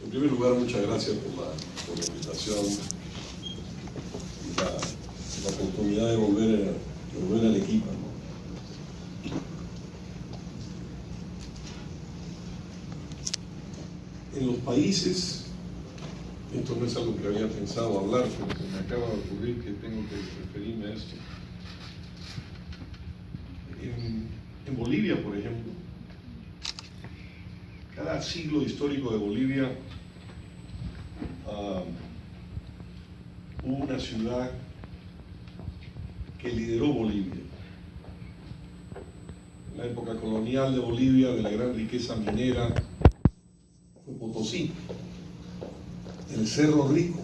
En primer lugar, muchas gracias por la invitación y la oportunidad de volver al equipo, ¿no? En los países, esto no es algo que había pensado hablar, pero se me acaba de ocurrir que tengo que referirme a esto. En Bolivia, por ejemplo, cada siglo histórico de Bolivia hubo una ciudad que lideró Bolivia. En la época colonial de Bolivia, de la gran riqueza minera, fue Potosí, el Cerro Rico,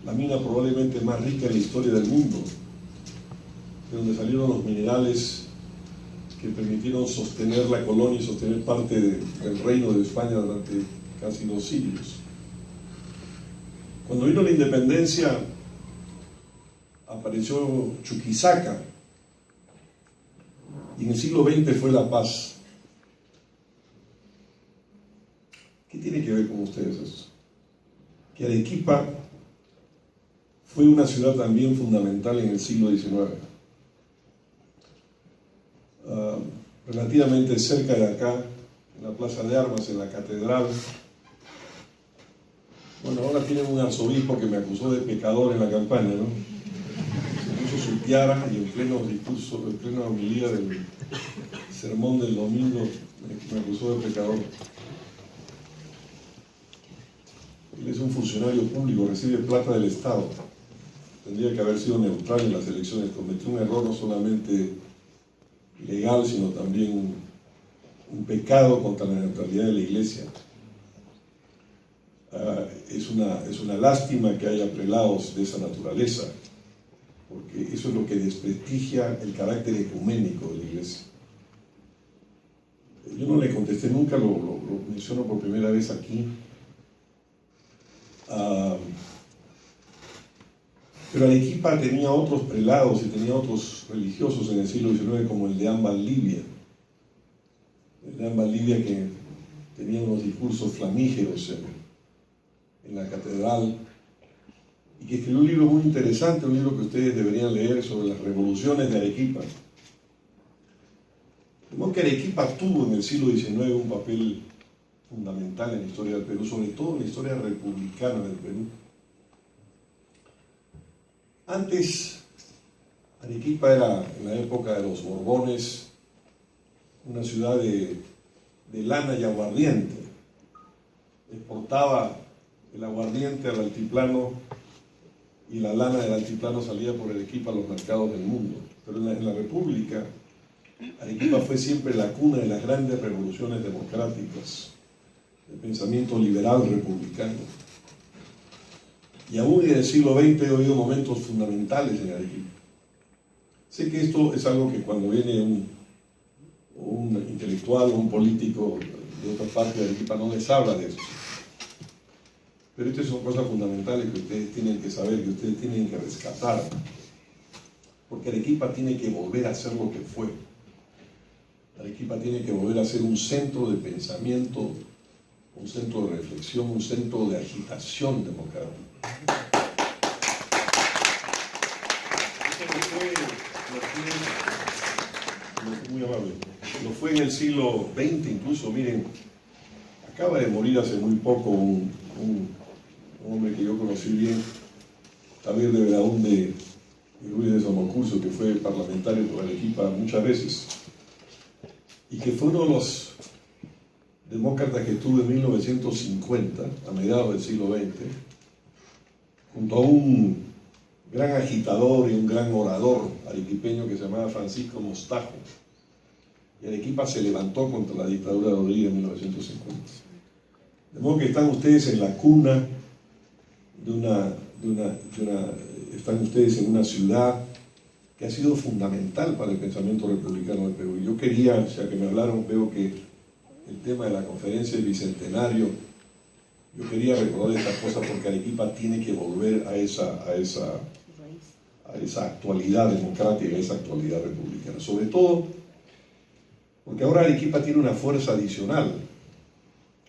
la mina probablemente más rica en la historia del mundo, de donde salieron los minerales que permitieron sostener la colonia y sostener parte del reino de España durante casi 2 siglos. Cuando vino la independencia, apareció Chuquisaca, y en el siglo XX fue la paz. ¿Qué tiene que ver con ustedes eso? Que Arequipa fue una ciudad también fundamental en el siglo XIX. Relativamente cerca de acá, en la Plaza de Armas, en la Catedral. Bueno, ahora tienen un arzobispo que me acusó de pecador en la campaña, ¿no? Se puso su tiara y en pleno discurso, en plena homilía del sermón del domingo, me acusó de pecador. Él es un funcionario público, recibe plata del Estado. Tendría que haber sido neutral en las elecciones. Cometió un error no solamente legal, sino también un pecado contra la neutralidad de la Iglesia. Es una lástima que haya prelados de esa naturaleza, porque eso es lo que desprestigia el carácter ecuménico de la Iglesia. Yo no le contesté nunca, lo menciono por primera vez aquí. Pero Arequipa tenía otros prelados y tenía otros religiosos en el siglo XIX, como el de Ambal Libia. El de Ambal Libia, que tenía unos discursos flamígeros en la catedral, y que escribió un libro muy interesante, un libro que ustedes deberían leer, sobre las revoluciones de Arequipa. De modo que Arequipa tuvo en el siglo XIX un papel fundamental en la historia del Perú, sobre todo en la historia republicana del Perú. Antes, Arequipa era, en la época de los Borbones, una ciudad de lana y aguardiente. Exportaba el aguardiente al altiplano y la lana del altiplano salía por Arequipa a los mercados del mundo. Pero en la República, Arequipa fue siempre la cuna de las grandes revoluciones democráticas, el pensamiento liberal republicano. Y aún en el siglo XX he oído momentos fundamentales en Arequipa. Sé que esto es algo que cuando viene un intelectual o un político de otra parte de Arequipa no les habla de eso. Pero estas son cosas fundamentales que ustedes tienen que saber, que ustedes tienen que rescatar. Porque Arequipa tiene que volver a ser lo que fue. Arequipa tiene que volver a ser un centro de pensamiento, un centro de reflexión, un centro de agitación democrática. Muy amable. Lo fue en el siglo XX incluso. Miren, acaba de morir hace muy poco un hombre que yo conocí bien, Javier de Belaúnde y Ruiz de Somocurso, que fue parlamentario por Arequipa muchas veces, y que fue uno de los demócratas que estuvo en 1950, a mediados del siglo XX, junto a un gran agitador y un gran orador arequipeño que se llamaba Francisco Mostajo. Y Arequipa se levantó contra la dictadura de Rodríguez en 1950. De modo que están ustedes en la cuna están ustedes en una ciudad que ha sido fundamental para el pensamiento republicano del Perú. Y yo quería, ya que me hablaron, veo que el tema de la conferencia del Bicentenario, yo quería recordar estas cosas porque Arequipa tiene que volver a esa actualidad democrática, a esa actualidad republicana. Sobre todo porque ahora Arequipa tiene una fuerza adicional.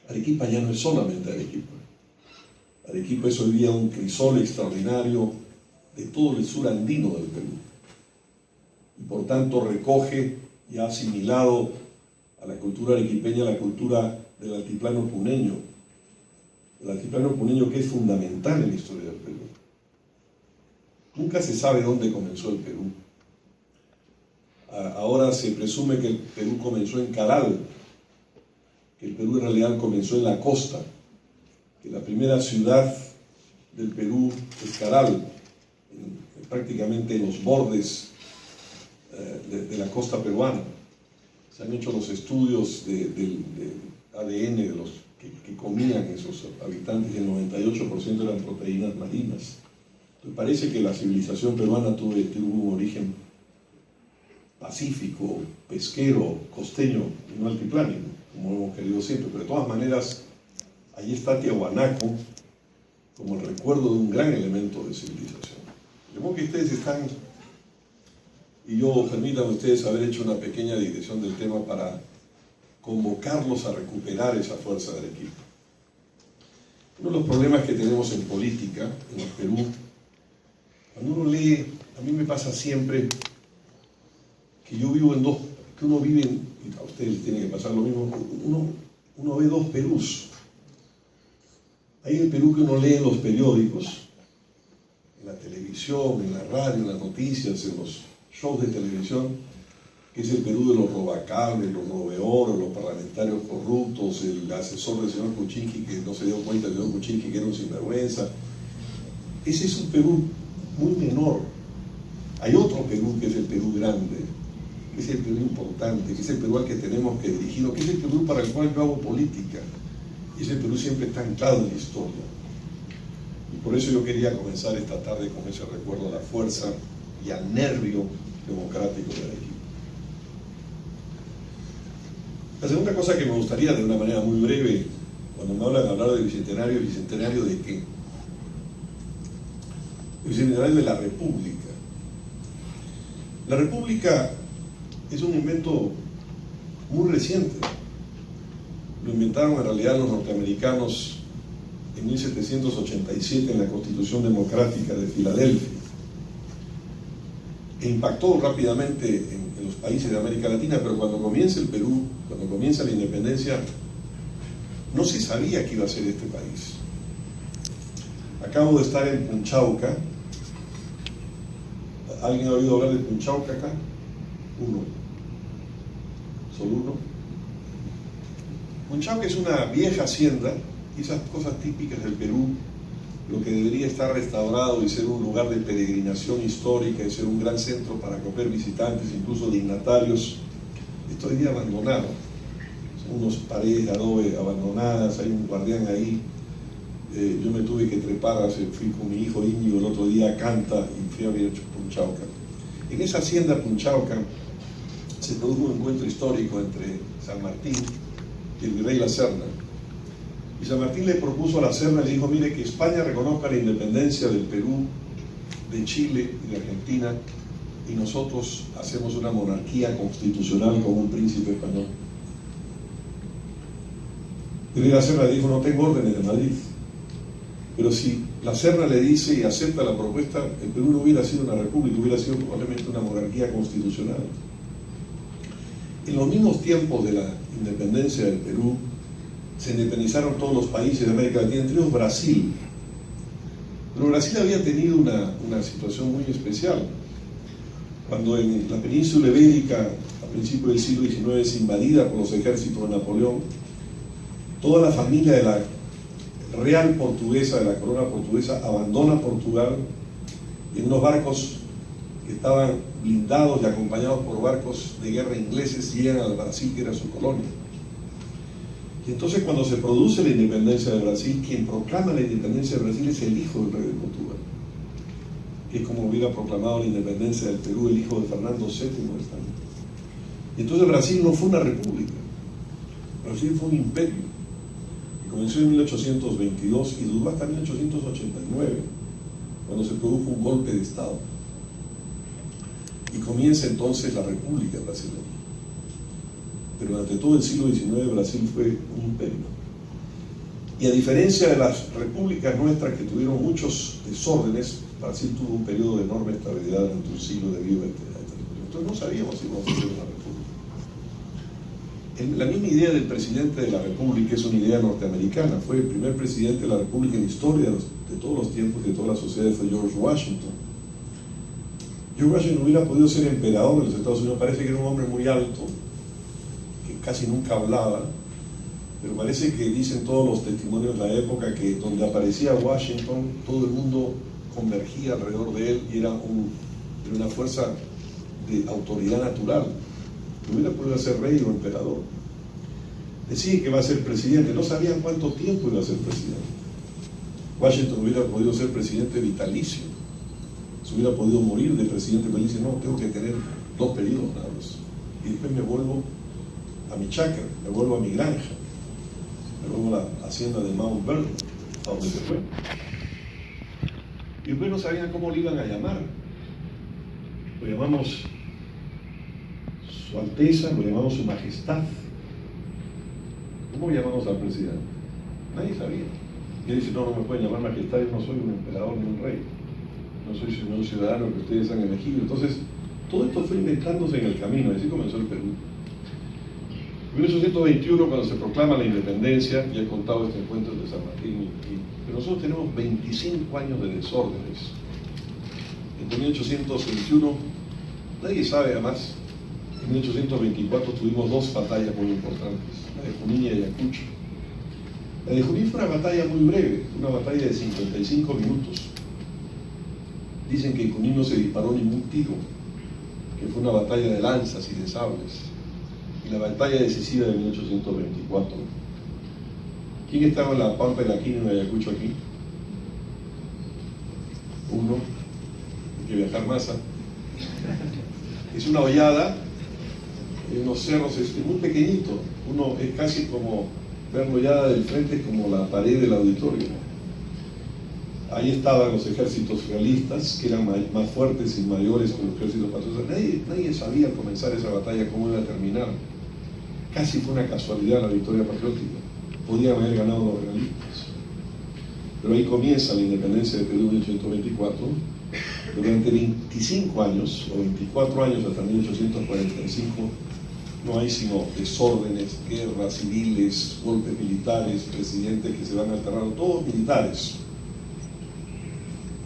Arequipa ya no es solamente Arequipa. Arequipa es hoy día un crisol extraordinario de todo el sur andino del Perú. Y por tanto recoge y ha asimilado a la cultura arequipeña la cultura del altiplano puneño. El altiplano puneño que es fundamental en la historia del Perú. Nunca se sabe dónde comenzó el Perú. Ahora se presume que el Perú comenzó en Caral, que el Perú en realidad comenzó en la costa, que la primera ciudad del Perú es Caral, prácticamente en los bordes de la costa peruana. Se han hecho los estudios del ADN de los que comían esos habitantes y el 98% eran proteínas marinas. Entonces parece que la civilización peruana tuvo un origen pacífico, pesquero, costeño y no altiplánico, como hemos querido siempre. Pero de todas maneras, allí está Tiahuanaco como el recuerdo de un gran elemento de civilización. De modo que ustedes están, y yo permítanme a ustedes haber hecho una pequeña digresión del tema para convocarlos a recuperar esa fuerza de Arequipa. Uno de los problemas que tenemos en política en el Perú, cuando uno lee, a mí me pasa siempre que yo vivo en dos, que uno vive en, y a ustedes les tiene que pasar lo mismo, uno ve dos Perús. Hay el Perú que uno lee en los periódicos, en la televisión, en la radio, en las noticias, en los shows de televisión, que es el Perú de los robacables, los robeoros, los parlamentarios corruptos, el asesor del señor Kuczynski que no se dio cuenta del señor Kuczynski que era un sinvergüenza. Ese es un Perú muy menor. Hay otro Perú que es el Perú grande, que es el Perú importante, que es el Perú al que tenemos que dirigirnos, que es el Perú para el cual yo hago política. Y ese Perú siempre está anclado en la historia. Y por eso yo quería comenzar esta tarde con ese recuerdo a la fuerza y al nervio democrático de Arequipa. La segunda cosa que me gustaría, de una manera muy breve, cuando me hablan de hablar del bicentenario, ¿el bicentenario de qué? El bicentenario de la República. La República es un invento muy reciente. Lo inventaron en realidad los norteamericanos en 1787 en la Constitución Democrática de Filadelfia. E impactó rápidamente en los países de América Latina, pero cuando comienza el Perú, cuando comienza la independencia, no se sabía que iba a ser este país. Acabo de estar en Punchauca. ¿Alguien ha oído hablar de Punchauca acá? Uno. ¿Solo uno? Punchauca es una vieja hacienda, y esas cosas típicas del Perú, lo que debería estar restaurado y ser un lugar de peregrinación histórica y ser un gran centro para acoger visitantes, incluso dignatarios, está hoy día abandonado. Son unas paredes de adobe abandonadas, hay un guardián ahí. Yo me tuve que trepar, fui con mi hijo Íñigo el otro día a Canta y fui a ver Punchauca. En esa hacienda Punchauca se produjo un encuentro histórico entre San Martín y el virrey La Serna. Y San Martín le propuso a La Serna, le dijo, mire, que España reconozca la independencia del Perú, de Chile y de Argentina, y nosotros hacemos una monarquía constitucional con un príncipe español. Y La Serna le dijo, no tengo órdenes de Madrid. Pero si La Serna le dice y acepta la propuesta, el Perú no hubiera sido una república, hubiera sido probablemente una monarquía constitucional. En los mismos tiempos de la independencia del Perú, se independizaron todos los países de América Latina, entre ellos Brasil. Pero Brasil había tenido una situación muy especial. Cuando en la península ibérica, a principios del siglo XIX, es invadida por los ejércitos de Napoleón, toda la familia de la real portuguesa, de la corona portuguesa, abandona Portugal en unos barcos que estaban blindados y acompañados por barcos de guerra ingleses, llegan al Brasil, que era su colonia. Y entonces cuando se produce la independencia de Brasil, quien proclama la independencia de Brasil es el hijo del rey de Portugal, que es como hubiera proclamado la independencia del Perú el hijo de Fernando VII de España. Y entonces Brasil no fue una república, Brasil fue un imperio, que comenzó en 1822 y duró hasta 1889, cuando se produjo un golpe de Estado. Y comienza entonces la República Brasileña. Pero durante todo el siglo XIX Brasil fue un imperio. Y a diferencia de las repúblicas nuestras que tuvieron muchos desórdenes, Brasil tuvo un periodo de enorme estabilidad durante un siglo debido a esta revolución. Entonces no sabíamos si íbamos a hacer una república. La misma idea del presidente de la república es una idea norteamericana. Fue el primer presidente de la república en historia de todos los tiempos, de todas las sociedades, fue George Washington. George Washington hubiera podido ser emperador de los Estados Unidos. Parece que era un hombre muy alto, que casi nunca hablaba, pero parece que dicen todos los testimonios de la época que donde aparecía Washington, todo el mundo convergía alrededor de él y era una fuerza de autoridad natural. Hubiera podido ser rey o emperador. Decían que va a ser presidente, no sabían cuánto tiempo iba a ser presidente. Washington hubiera podido ser presidente vitalicio, se hubiera podido morir de presidente, pero dice, no, tengo que tener 2 periodos nada más. Y después me vuelvo a mi chacra, me vuelvo a mi granja, me vuelvo a la hacienda de Mount Vernon, a donde se fue. Y después no sabían cómo le iban a llamar. Lo llamamos Su Alteza, lo llamamos Su Majestad. ¿Cómo llamamos al presidente? Nadie sabía. Y él dice, no me pueden llamar majestad, yo no soy un emperador ni un rey. No soy un ciudadano que ustedes han elegido. Entonces, todo esto fue inventándose en el camino, así comenzó el Perú. En 1821, cuando se proclama la independencia, ya he contado este encuentro de San Martín, pero nosotros tenemos 25 años de desórdenes. En 1821, nadie sabe además, en 1824 tuvimos 2 batallas muy importantes, la de Junín y Ayacucho. La de Junín fue una batalla muy breve, una batalla de 55 minutos. Dicen que en Junín no se disparó ningún tiro, que fue una batalla de lanzas y de sables. Y la batalla decisiva de 1824. ¿Quién estaba en la Pampa de la Quina y en Ayacucho aquí? Uno, hay que viajar más. Es una hollada, en unos cerros, es muy pequeñito. Uno es casi como verlo ya del frente, como la pared del auditorio. Ahí estaban los ejércitos realistas, que eran más fuertes y mayores que los ejércitos patriotas. Nadie sabía al comenzar esa batalla cómo iba a terminar. Casi fue una casualidad la victoria patriótica. Podían haber ganado los realistas. Pero ahí comienza la independencia de Perú en 1824. Durante 25 años, o 24 años hasta 1845, no hay sino desórdenes, guerras civiles, golpes militares, presidentes que se van alternando, todos militares.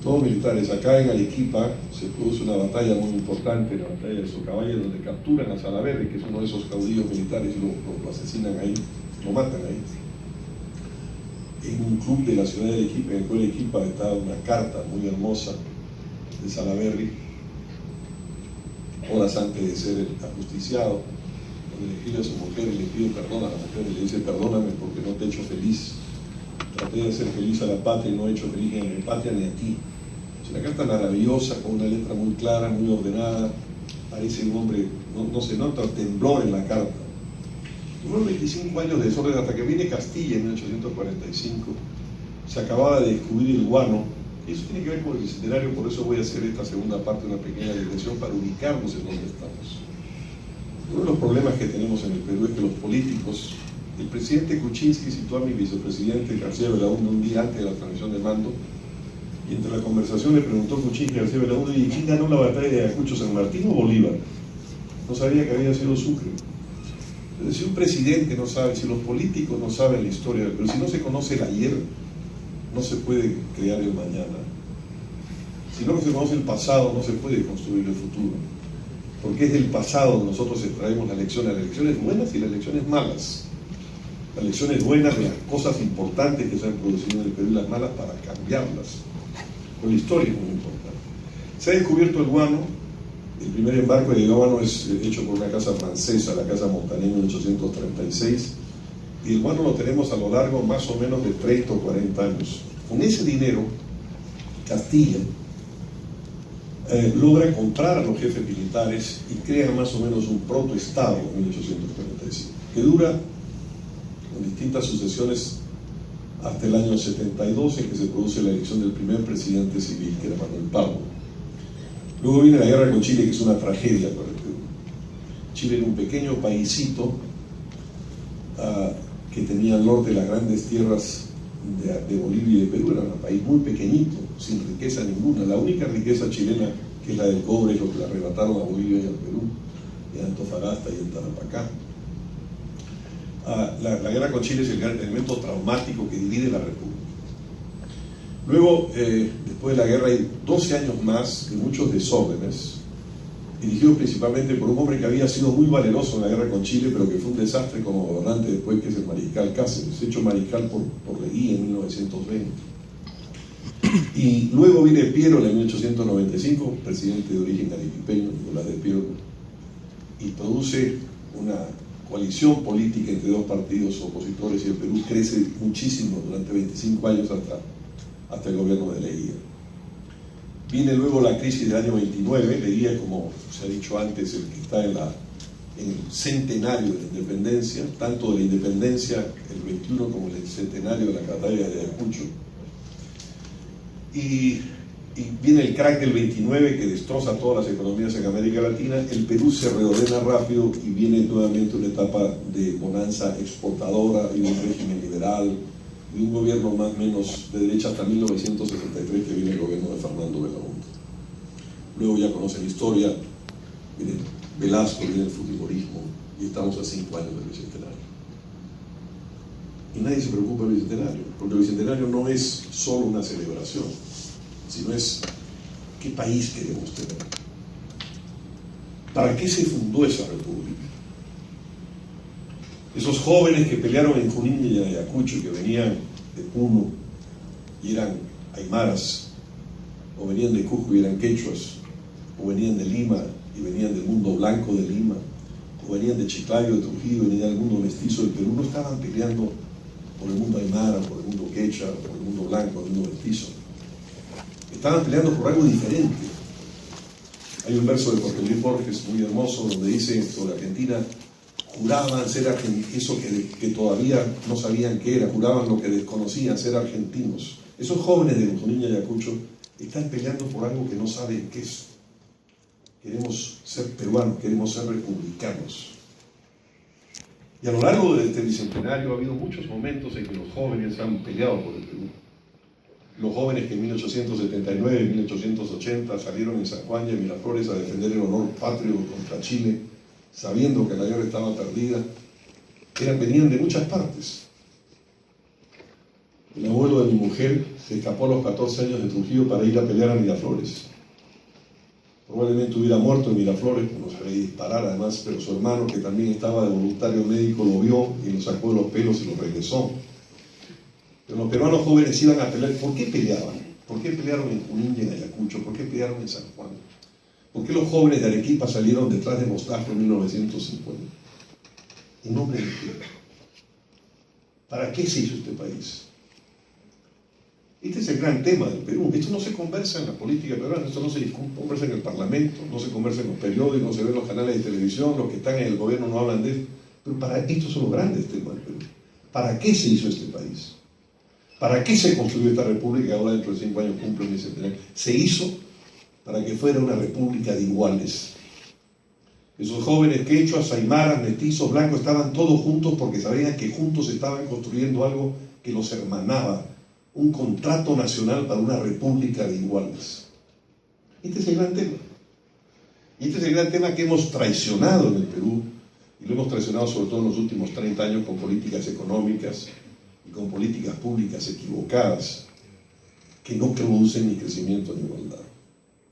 Todos militares. Acá en Arequipa se produce una batalla muy importante, la batalla de Socabaya, donde capturan a Salaverry, que es uno de esos caudillos militares, y lo asesinan ahí, lo matan ahí. En un club de la ciudad de Arequipa, en el cual Arequipa está una carta muy hermosa de Salaverry, horas antes de ser ajusticiado, donde le escribe a su mujer y le pide perdón a la mujer y le dice, perdóname porque no te he hecho feliz. Traté de hacer feliz a la patria y no he hecho feliz ni a mi patria ni a ti. Es una carta maravillosa, con una letra muy clara, muy ordenada. Parece un hombre, no se nota temblor en la carta. Fueron 25 años de desorden hasta que viene Castilla en 1845. Se acababa de descubrir el guano. Eso tiene que ver con el bicentenario, por eso voy a hacer esta segunda parte, una pequeña digresión para ubicarnos en donde estamos. Uno de los problemas que tenemos en el Perú es que los políticos, el presidente Kuczynski citó a mi vicepresidente García Belaúnde un día antes de la transmisión de mando, y entre la conversación le preguntó Kuczynski a García Belaúnde, ¿y quién ganó la batalla de Ayacucho, San Martín o Bolívar? No sabía que había sido Sucre. Entonces, si un presidente no sabe, si los políticos no saben la historia del Perú, si no se conoce el ayer, no se puede crear el mañana. Si no se conoce el pasado, no se puede construir el futuro. Porque es del pasado donde nosotros extraemos las lecciones buenas y las lecciones malas. Las lecciones buenas de las cosas importantes que se han producido en el Perú y las malas para cambiarlas. Pero la historia es muy importante. Se ha descubierto el guano. El primer embarque de guano es hecho por una casa francesa, la Casa Montaner, en 1836. Y el guano lo tenemos a lo largo más o menos de 30 o 40 años. Con ese dinero, Castilla logra comprar a los jefes militares y crea más o menos un protoestado en 1845, que dura con distintas sucesiones hasta el año 72, en que se produce la elección del primer presidente civil, que era Manuel Pardo. Luego viene la guerra con Chile, que es una tragedia para el Perú. Chile era un pequeño paísito que tenía al norte las grandes tierras de Bolivia y de Perú era un país muy pequeñito, sin riqueza ninguna. La única riqueza chilena, que es la del cobre, es lo que le arrebataron a Bolivia y al Perú, en Antofagasta y en Tarapacá. La guerra con Chile es el gran elemento traumático que divide la República. Luego, después de la guerra, hay 12 años más de muchos desórdenes, dirigidos principalmente por un hombre que había sido muy valeroso en la guerra con Chile, pero que fue un desastre como gobernante después, que es el mariscal Cáceres, hecho mariscal por Leguía en 1920. Y luego viene Piero en 1895, presidente de origen arequipeño, Nicolás de Piero, y produce una coalición política entre dos partidos opositores, y el Perú crece muchísimo durante 25 años hasta el gobierno de Leguía. Viene luego la crisis del año 29, Leguía, como se ha dicho antes, el que está en el centenario de la independencia, tanto de la independencia el 21 como el centenario de la batalla de Ayacucho. Y viene el crack del 29 que destroza todas las economías en América Latina. El Perú se reordena rápido y viene nuevamente una etapa de bonanza exportadora y un régimen liberal y un gobierno más o menos de derecha hasta 1963, que viene el gobierno de Fernando Belaúnde. Luego ya conocen la historia, viene Velasco, viene el fujimorismo, y estamos a 5 años del Bicentenario. Y nadie se preocupa del Bicentenario, porque el Bicentenario no es solo una celebración, sino es qué país queremos tener. ¿Para qué se fundó esa república? Esos jóvenes que pelearon en Junín y Ayacucho, que venían de Puno y eran aymaras, o venían de Cusco y eran quechuas, o venían de Lima y venían del mundo blanco de Lima, o venían de Chiclayo, de Trujillo, venían del mundo mestizo del Perú, no estaban peleando por el mundo aymara, por el mundo quechua, por el mundo blanco, por el mundo mestizo. Estaban peleando por algo diferente. Hay un verso de Jorge Luis Borges muy hermoso donde dice sobre Argentina: juraban ser eso que todavía no sabían qué era, juraban lo que desconocían, ser argentinos. Esos jóvenes de Junín y Ayacucho están peleando por algo que no saben qué es. Queremos ser peruanos, queremos ser republicanos. Y a lo largo de este bicentenario ha habido muchos momentos en que los jóvenes han peleado por el Perú. Los jóvenes que en 1879, 1880 salieron en San Juan y en Miraflores a defender el honor patrio contra Chile, sabiendo que la guerra estaba perdida, venían de muchas partes. El abuelo de mi mujer se escapó a los 14 años de Trujillo para ir a pelear a Miraflores. Probablemente hubiera muerto en Miraflores, no sabía disparar además, pero su hermano, que también estaba de voluntario médico, lo vio y lo sacó de los pelos y lo regresó. Pero los peruanos jóvenes iban a pelear. ¿Por qué peleaban? ¿Por qué pelearon en Junín y en Ayacucho? ¿Por qué pelearon en San Juan? ¿Por qué los jóvenes de Arequipa salieron detrás de Mostajo en 1950? ¿En nombre de qué? ¿Para qué se hizo este país? Este es el gran tema del Perú. Esto no se conversa en la política peruana, esto no se conversa en el Parlamento, no se conversa en los periódicos, no se ve en los canales de televisión, los que están en el gobierno no hablan de esto. Pero estos son los grandes temas del Perú. ¿Para qué se hizo este país? ¿Para qué se construyó esta república que ahora dentro de 5 años cumple el bicentenario? Se hizo para que fuera una república de iguales. Esos jóvenes quechuas, aymaras, mestizos, blancos estaban todos juntos porque sabían que juntos estaban construyendo algo que los hermanaba, un contrato nacional para una república de iguales. Este es el gran tema. Y este es el gran tema que hemos traicionado en el Perú, y lo hemos traicionado sobre todo en los últimos 30 años con políticas económicas y con políticas públicas equivocadas que no producen ni crecimiento ni igualdad.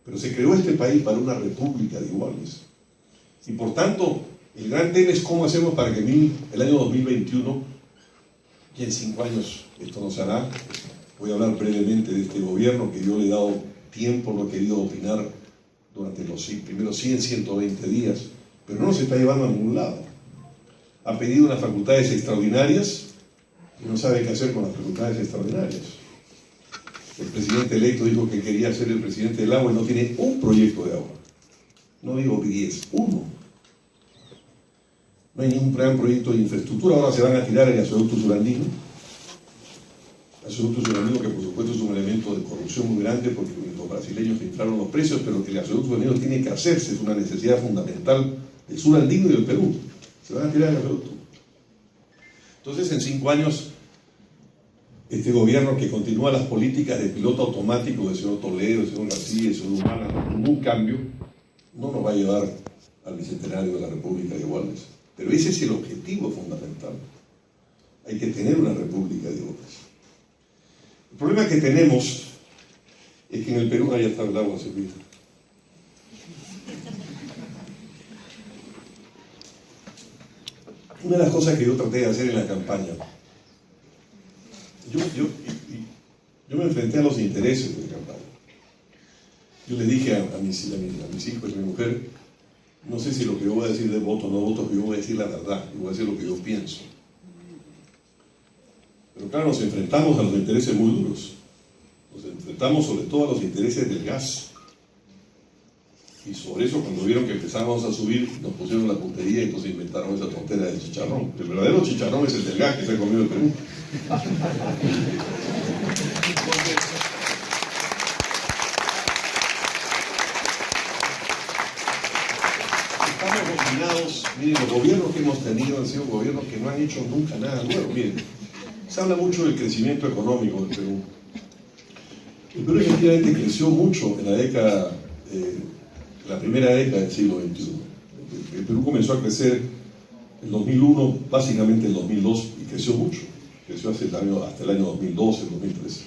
Pero se creó este país para una república de iguales. Y por tanto, el gran tema es cómo hacemos para que el año 2021, y en 5 años esto no se hará. Voy a hablar brevemente de este gobierno que yo le he dado tiempo, no he querido opinar durante los primeros 100, 120 días, pero no nos está llevando a ningún lado. Ha pedido unas facultades extraordinarias y no sabe qué hacer con las facultades extraordinarias. El presidente electo dijo que quería ser el presidente del agua y no tiene un proyecto de agua. No digo 10, uno. No hay ningún gran proyecto de infraestructura. Ahora se van a tirar el gasoducto Surandino. El gasoducto Surandino, que por supuesto es un elemento de corrupción muy grande porque los brasileños inflaron los precios, pero que el gasoducto Surandino tiene que hacerse, es una necesidad fundamental del Surandino y del Perú. Se van a tirar el gasoducto. Entonces, en 5 años, Este gobierno que continúa las políticas de piloto automático del señor Toledo, del señor García, del señor Humala, ningún cambio, no nos va a llevar al bicentenario de la República de Iguales. Pero ese es el objetivo fundamental. Hay que tener una República de Iguales. El problema que tenemos es que en el Perú, ya está el agua servida. Una de las cosas que yo traté de hacer en la campaña, yo me enfrenté a los intereses de la campaña. Yo le dije a mis hijos y a mi mujer, no sé si lo que yo voy a decir de voto o no voto, pero yo voy a decir la verdad, yo voy a decir lo que yo pienso. Pero claro, nos enfrentamos a los intereses muy duros. Nos enfrentamos sobre todo a los intereses del gas. Y sobre eso, cuando vieron que empezábamos a subir, nos pusieron la puntería y entonces inventaron esa tontera del chicharrón. El verdadero chicharrón es el del gas que se ha comido el Perú. Estamos dominados, miren, los gobiernos que hemos tenido han sido gobiernos que no han hecho nunca nada nuevo. Miren, se habla mucho del crecimiento económico del Perú. El Perú efectivamente creció mucho en la década, la primera década del siglo XXI. El Perú comenzó a crecer en 2001, básicamente en 2002, y creció mucho. Creció hasta el año 2012, 2013.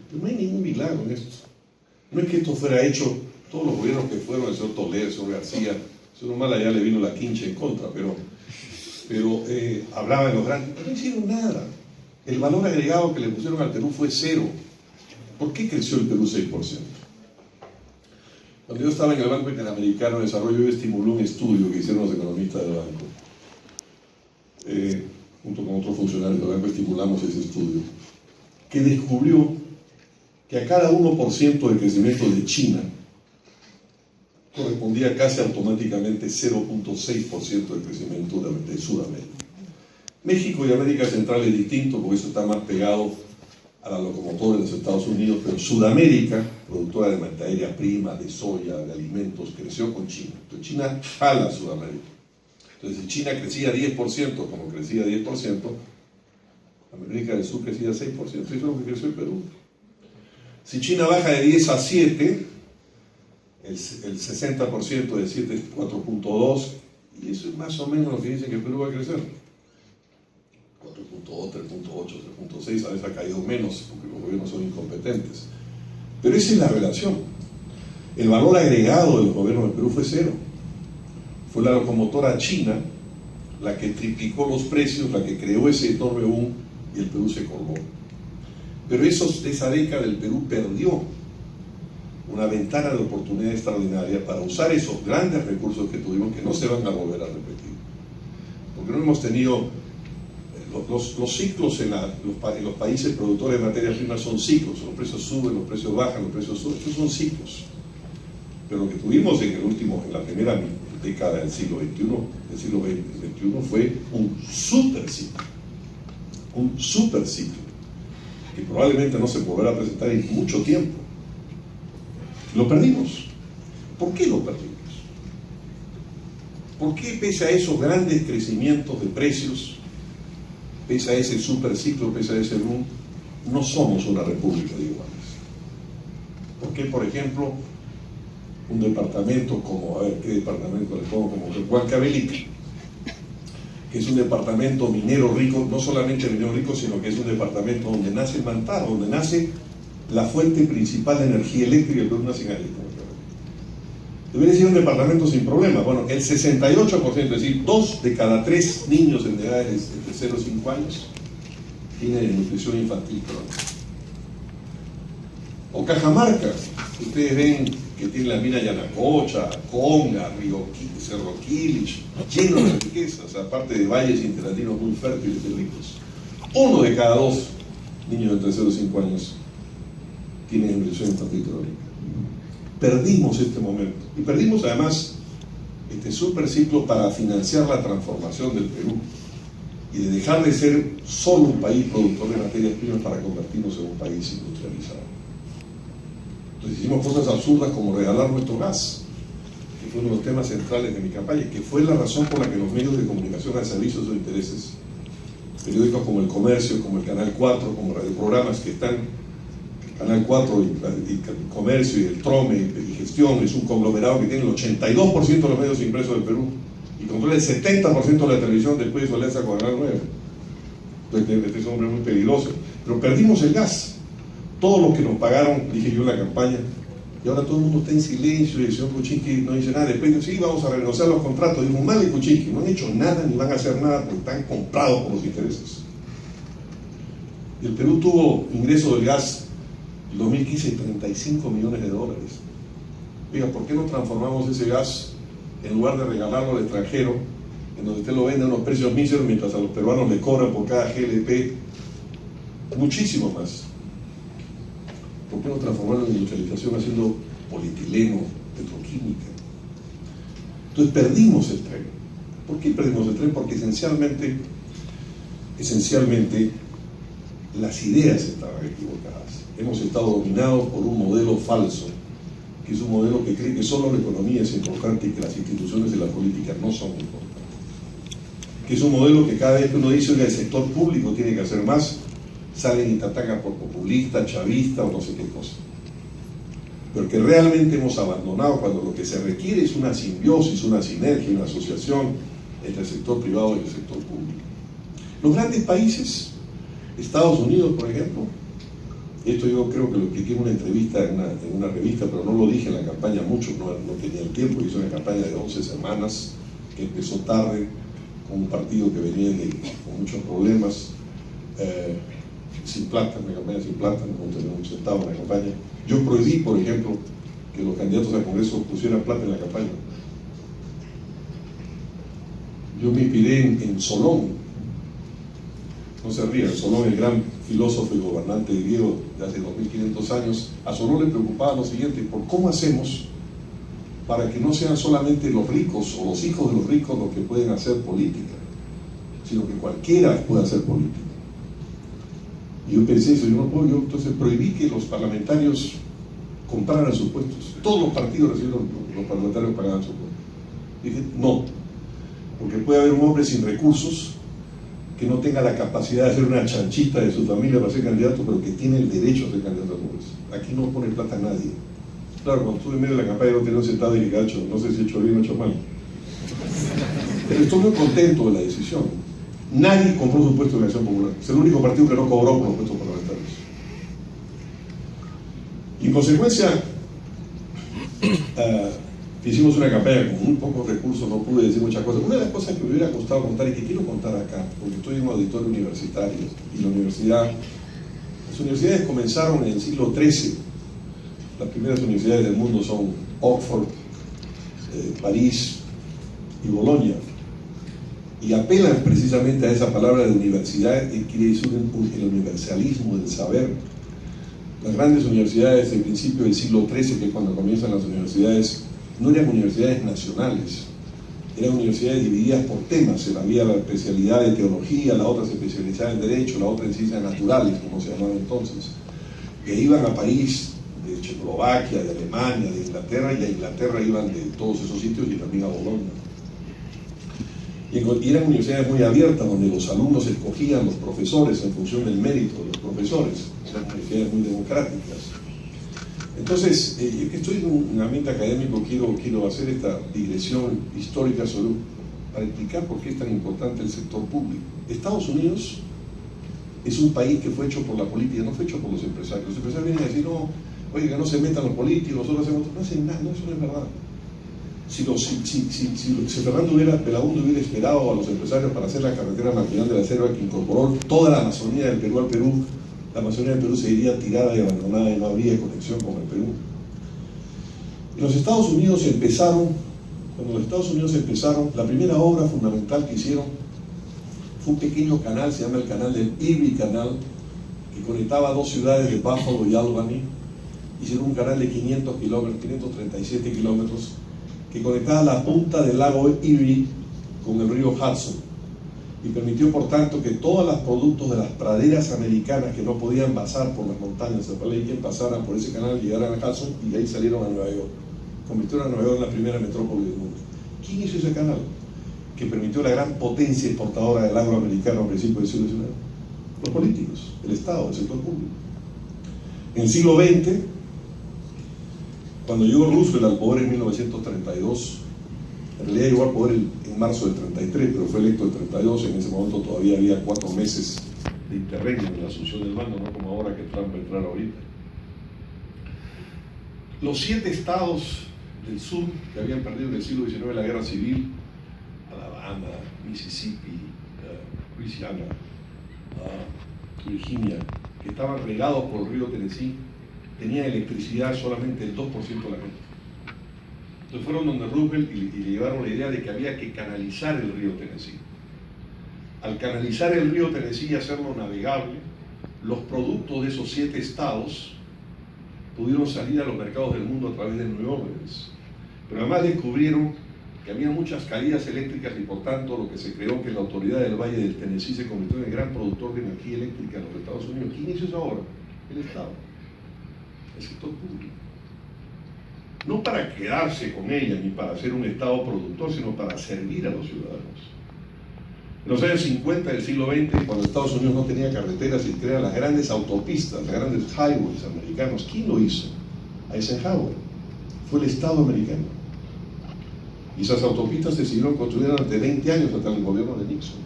Pero no hay ningún milagro en esto. No es que esto fuera hecho, todos los gobiernos que fueron, el señor Toledo, el señor García, el señor Humala ya le vino la quincha en contra, pero hablaban los grandes, pero no hicieron nada. El valor agregado que le pusieron al Perú fue cero. ¿Por qué creció el Perú 6%? Cuando yo estaba en el Banco Interamericano de Desarrollo, yo estimulé un estudio que hicieron los economistas del banco. Junto con otros funcionarios del banco estimulamos ese estudio, que descubrió que a cada 1% de crecimiento de China correspondía casi automáticamente 0.6% de crecimiento de Sudamérica. México y América Central es distinto porque eso está más pegado a la locomotora de los Estados Unidos, pero Sudamérica, productora de materia prima, de soya, de alimentos, creció con China. Entonces China jala a Sudamérica. Entonces si China crecía 10%, como crecía 10%, América del Sur crecía 6%, eso es lo que creció el Perú. Si China baja de 10 a 7, el 60% de 7 es 4.2, y eso es más o menos lo que dicen que el Perú va a crecer. 4.2, 3.8, 3.6, a veces ha caído menos porque los gobiernos son incompetentes. Pero esa es la relación. El valor agregado de los gobiernos del Perú fue cero. Fue la locomotora china la que triplicó los precios, la que creó ese enorme boom y el Perú se colgó. Pero esa década el Perú perdió una ventana de oportunidad extraordinaria para usar esos grandes recursos que tuvimos, que no se van a volver a repetir. Porque no hemos tenido... Los ciclos en los países productores de materias primas son ciclos, los precios suben, los precios bajan, los precios suben, estos son ciclos. Pero lo que tuvimos en la primera década del siglo XXI fue un super ciclo, que probablemente no se volverá a presentar en mucho tiempo. Lo perdimos. ¿Por qué lo perdimos? ¿Por qué pese a esos grandes crecimientos de precios, pese a ese superciclo, pese a ese boom, no somos una república de iguales? ¿Por qué, por ejemplo, un departamento como, ¿qué departamento le pongo? Como Huancavelica, que es un departamento minero rico, no solamente minero rico, sino que es un departamento donde nace el Mantaro, donde nace la fuente principal de energía eléctrica del Perú nacional? Debería ser un departamento sin problemas. Bueno, el 68%, es decir, 2 de cada 3 niños en edades entre 0 y 5 años tienen nutrición infantil crónica. O Cajamarca, ustedes ven que tiene la mina Yanacocha, Conga, Cerro Quilich, lleno de riquezas, aparte de valles interandinos muy fértiles y ricos. 1 de cada 2 niños entre 0 y 5 años tienen nutrición infantil crónica. Perdimos este momento y perdimos además este superciclo para financiar la transformación del Perú y de dejar de ser solo un país productor de materias primas para convertirnos en un país industrializado. Entonces hicimos cosas absurdas como regalar nuestro gas, que fue uno de los temas centrales de mi campaña, que fue la razón por la que los medios de comunicación al servicio de sus intereses periódicos como El Comercio, como el Canal 4, como radioprogramas que están, Canal 4 y Comercio y el Trome y Gestión, es un conglomerado que tiene el 82% de los medios impresos del Perú y controla el 70% de la televisión después de su alianza con Canal 9. Entonces, este es un hombre muy peligroso. Pero perdimos el gas. Todo lo que nos pagaron, dije yo en la campaña, y ahora todo el mundo está en silencio y el señor Kuczynski no dice nada. Después dice, sí, vamos a renegociar los contratos. Digo, mal de Kuczynski, no han hecho nada ni van a hacer nada porque están comprados por los intereses. Y el Perú tuvo ingreso del gas en 2015 de $35 millones. Oiga, ¿por qué no transformamos ese gas, en lugar de regalarlo al extranjero, en donde usted lo vende a unos precios míseros, mientras a los peruanos le cobran por cada GLP muchísimo más? ¿Por qué no transformarlo en industrialización haciendo polietileno, petroquímica? Entonces perdimos el tren. ¿Por qué perdimos el tren? Porque esencialmente las ideas estaban equivocadas. Hemos estado dominados por un modelo falso, que es un modelo que cree que solo la economía es importante y que las instituciones de la política no son importantes. Que es un modelo que cada vez que uno dice que el sector público tiene que hacer más, salen y te atacan por populista, chavista o no sé qué cosa. Pero que realmente hemos abandonado cuando lo que se requiere es una simbiosis, una sinergia, una asociación entre el sector privado y el sector público. Los grandes países, Estados Unidos, por ejemplo, esto yo creo que lo expliqué en una entrevista en una revista, pero no lo dije en la campaña mucho, no tenía el tiempo. Hice una campaña de 11 semanas que empezó tarde, con un partido que venía con muchos problemas, sin plata, una campaña sin plata, no tenía un centavo en la campaña. Yo prohibí, por ejemplo, que los candidatos al Congreso pusieran plata en la campaña. Yo me inspiré en Solón. No se rían, Solón, el gran filósofo y gobernante griego de hace 2500 años, a Solón le preocupaba lo siguiente: por cómo hacemos para que no sean solamente los ricos o los hijos de los ricos los que pueden hacer política, sino que cualquiera pueda hacer política. Y yo pensé eso, yo entonces prohibí que los parlamentarios compraran sus puestos. Todos los partidos recibieron, los parlamentarios pagaban sus puestos. Dije, no, porque puede haber un hombre sin recursos que no tenga la capacidad de hacer una chanchita de su familia para ser candidato, pero que tiene el derecho a ser candidato al Congreso. Aquí no pone plata a nadie. Claro, cuando estuve en medio de la campaña no tenía un centavo y dije, gacho, no sé si he hecho bien o he hecho mal. Pero estoy muy contento de la decisión. Nadie compró su puesto en la Acción Popular. Es el único partido que no cobró por los puestos parlamentarios. Y en consecuencia, hicimos una campaña con muy pocos recursos, no pude decir muchas cosas. Una de las cosas que me hubiera costado contar y que quiero contar acá, porque estoy en un auditorio universitario y las universidades comenzaron en el siglo XIII. Las primeras universidades del mundo son Oxford, París y Bolonia. Y apelan precisamente a esa palabra de universidad, que quiere decir el universalismo del saber. Las grandes universidades del principio del siglo XIII, que es cuando comienzan las universidades, no eran universidades nacionales, eran universidades divididas por temas. Había la especialidad de teología, la otra se especializaba en derecho, la otra en ciencias naturales, como se llamaba entonces. E iban a París, de Checoslovaquia, de Alemania, de Inglaterra, y a Inglaterra iban de todos esos sitios y también a Bolonia. Y eran universidades muy abiertas, donde los alumnos escogían los profesores en función del mérito de los profesores. Eran universidades muy democráticas. Entonces, yo que estoy en un ambiente académico, quiero hacer esta digresión histórica para explicar por qué es tan importante el sector público. Estados Unidos es un país que fue hecho por la política, no fue hecho por los empresarios. Los empresarios vienen a decir, no, oye, que no se metan los políticos, nosotros hacemos... No hacen nada, no, eso no es verdad. Si Fernando Belaúnde hubiera esperado a los empresarios para hacer la carretera marginal de la selva que incorporó toda la Amazonía del Perú al Perú, la Amazonía del Perú seguiría tirada y abandonada y no habría conexión con el Perú. Cuando los Estados Unidos empezaron, la primera obra fundamental que hicieron fue un pequeño canal, se llama el canal del Erie Canal, que conectaba dos ciudades de Buffalo y Albany. Hicieron un canal de 500 kilómetros, 537 kilómetros, que conectaba la punta del lago Erie con el río Hudson, y permitió por tanto que todos los productos de las praderas americanas que no podían pasar por las montañas de Appalachian pasaran por ese canal, llegaran a Hudson y de ahí salieron a Nueva York. Convirtieron a Nueva York en la primera metrópoli del mundo. ¿Quién hizo ese canal? que permitió la gran potencia exportadora del agro americano a principios del siglo XIX? Los políticos, el Estado, el sector público. En el siglo XX, cuando llegó Roosevelt al poder en 1932, en realidad llegó al poder en marzo del 33, pero fue electo el 32, en ese momento todavía había 4 meses de interregno en la asunción del mando, no como ahora que Trump va a entrar ahorita. Los 7 estados del sur que habían perdido en el siglo XIX la guerra civil, Alabama, Mississippi, Louisiana, Virginia, que estaban regados por el río Tennessee, tenían electricidad solamente el 2% de la gente. Entonces fueron donde Roosevelt y le llevaron la idea de que había que canalizar el río Tennessee. Al canalizar el río Tennessee y hacerlo navegable, los productos de esos 7 estados pudieron salir a los mercados del mundo a través de New Orleans. Pero además descubrieron que había muchas caídas eléctricas y por tanto lo que se creó que la autoridad del Valle del Tennessee se convirtió en el gran productor de energía eléctrica en los Estados Unidos. ¿Quién hizo eso ahora? El Estado, el sector público. No para quedarse con ella ni para ser un Estado productor, sino para servir a los ciudadanos. En los años 50 del siglo XX, cuando Estados Unidos no tenía carreteras y crearon las grandes autopistas, los grandes highways americanos, ¿quién lo hizo? Eisenhower. Fue el Estado americano. Y esas autopistas se siguieron construyendo durante 20 años hasta el gobierno de Nixon.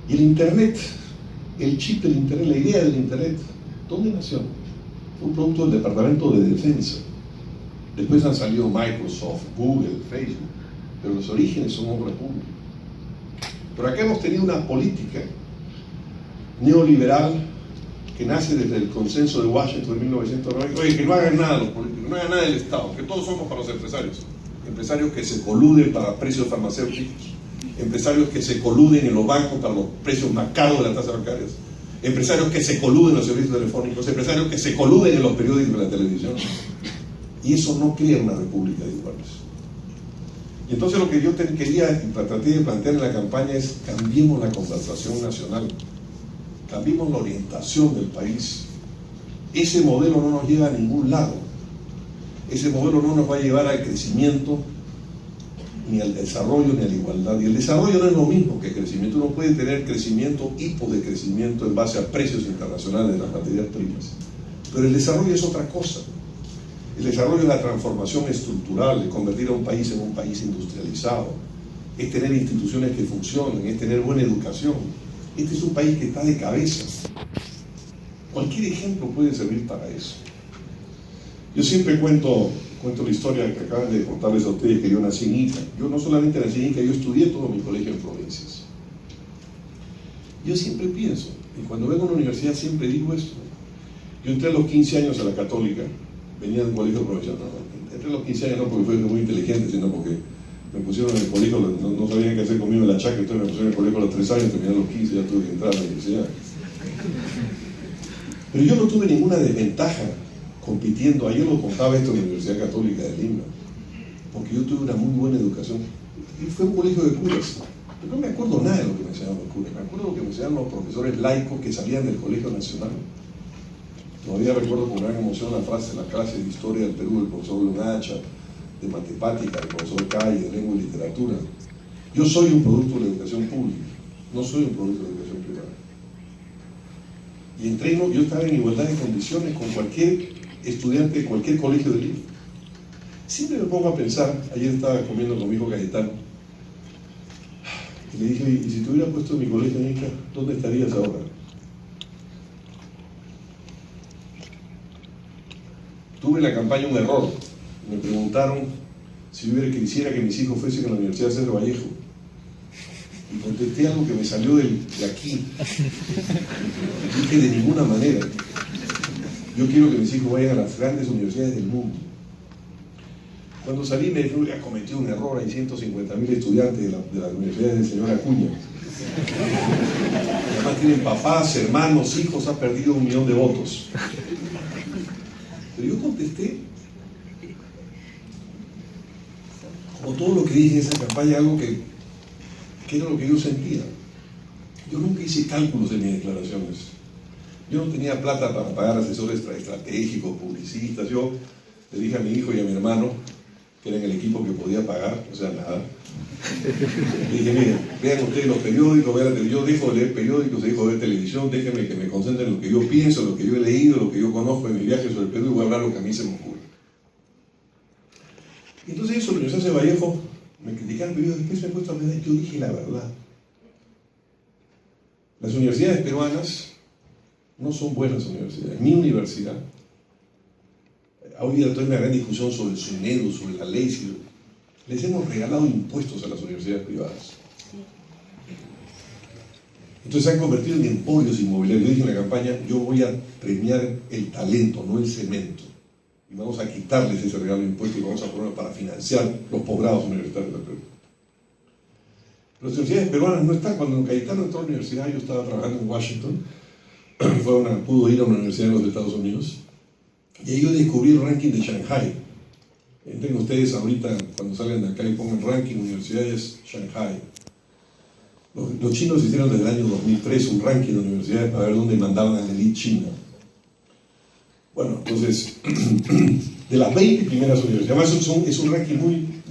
Y el Internet, el chip del Internet, la idea del Internet, ¿dónde nació? Fue un producto del Departamento de Defensa. Después han salido Microsoft, Google, Facebook, pero los orígenes son obra pública. Pero acá hemos tenido una política neoliberal que nace desde el consenso de Washington de 1990. Oye, que no hagan nada los políticos, no hagan nada del Estado, que todos somos para los empresarios. Empresarios que se coluden para precios farmacéuticos, empresarios que se coluden en los bancos para los precios más caros de las tasas bancarias, empresarios que se coluden en los servicios telefónicos, empresarios que se coluden en los periódicos de la televisión. Y eso no crea una república de iguales. Y entonces lo que yo quería y traté de plantear en la campaña es: cambiemos la conversación nacional, cambiemos la orientación del país. Ese modelo no nos lleva a ningún lado. Ese modelo no nos va a llevar al crecimiento, ni al desarrollo, ni a la igualdad. Y el desarrollo no es lo mismo que crecimiento. Uno puede tener crecimiento, hipodecrecimiento en base a precios internacionales de las materias primas. Pero el desarrollo es otra cosa. El desarrollo es la transformación estructural, es convertir a un país en un país industrializado, es tener instituciones que funcionen, es tener buena educación. Este es un país que está de cabeza. Cualquier ejemplo puede servir para eso. Yo siempre cuento la historia que acaban de contarles a ustedes, que yo nací en Ica. Yo no solamente nací en Ica, yo estudié todo mi colegio en provincias. Yo siempre pienso, y cuando vengo a una universidad siempre digo esto. Yo entré a los 15 años a la Católica, venía de un colegio provincial. No, entré a los 15 años no porque fui muy inteligente, sino porque me pusieron en el colegio, no sabían qué hacer conmigo en la chaca, entonces me pusieron en el colegio a los 3 años, terminé a los 15, ya tuve que entrar a la universidad. Pero yo no tuve ninguna desventaja compitiendo. Ayer lo contaba esto en la Universidad Católica de Lima, porque yo tuve una muy buena educación. Y fue un colegio de curas. Pero no me acuerdo nada de lo que me enseñaban los curas. Me acuerdo de lo que me enseñaban los profesores laicos que salían del Colegio Nacional. Todavía recuerdo con gran emoción la frase en la clase de Historia del Perú del profesor Lunacha, de Matemática del profesor Calle, de Lengua y Literatura. Yo soy un producto de la educación pública, no soy un producto de la educación privada. Y entré, yo estaba en igualdad de condiciones con cualquier estudiante de cualquier colegio de Lima. Siempre me pongo a pensar, ayer estaba comiendo con mi hijo Cayetano, y le dije: ¿y si te hubiera puesto en mi colegio en Ica, dónde estarías ahora? Tuve en la campaña un error. Me preguntaron si yo quisiera que mis hijos fuesen a la Universidad de Cerro Vallejo. Y contesté algo que me salió de aquí. Dije: de ninguna manera. Yo quiero que mis hijos vayan a las grandes universidades del mundo. Cuando salí me dijeron que cometió un error. Hay 150.000 estudiantes de las universidades del señor Acuña. Además tienen papás, hermanos, hijos, ha perdido 1 millón de votos. Pero yo contesté, como todo lo que dije en esa campaña, algo que era lo que yo sentía. Yo nunca hice cálculos en mis declaraciones. Yo no tenía plata para pagar asesores estratégicos, publicistas. Yo le dije a mi hijo y a mi hermano: que eran el equipo que podía pagar, o sea, nada. Y dije, miren, vean ustedes los periódicos, yo dejo de leer periódicos, dejo de ver televisión, déjenme que me concentre en lo que yo pienso, lo que yo he leído, lo que yo conozco en mi viaje sobre el Perú, y voy a hablar lo que a mí se me ocurre. Y entonces eso, la Universidad de Vallejo, me criticaron, pero yo, ¿de qué se me ha puesto a medallar? Yo dije la verdad. Las universidades peruanas no son buenas universidades. Mi universidad, ha habido toda una gran discusión sobre el SUNEDU, sobre la ley. Les hemos regalado impuestos a las universidades privadas. Entonces se han convertido en emporios inmobiliarios. Yo dije en la campaña, yo voy a premiar el talento, no el cemento. Y vamos a quitarles ese regalo de impuestos y vamos a ponerlo para financiar los posgrados universitarios del Perú. Las universidades peruanas no están. Cuando Cayetano entró a la universidad, yo estaba trabajando en Washington, pudo ir a una universidad en los Estados Unidos, y ahí yo descubrí el ranking de Shanghai. Entren ustedes ahorita, cuando salgan de acá y pongan ranking universidades Shanghai. Los chinos hicieron desde el año 2003 un ranking de universidades para ver dónde mandaban a la elite china. Bueno, entonces, de las 20 primeras universidades, además es un ranking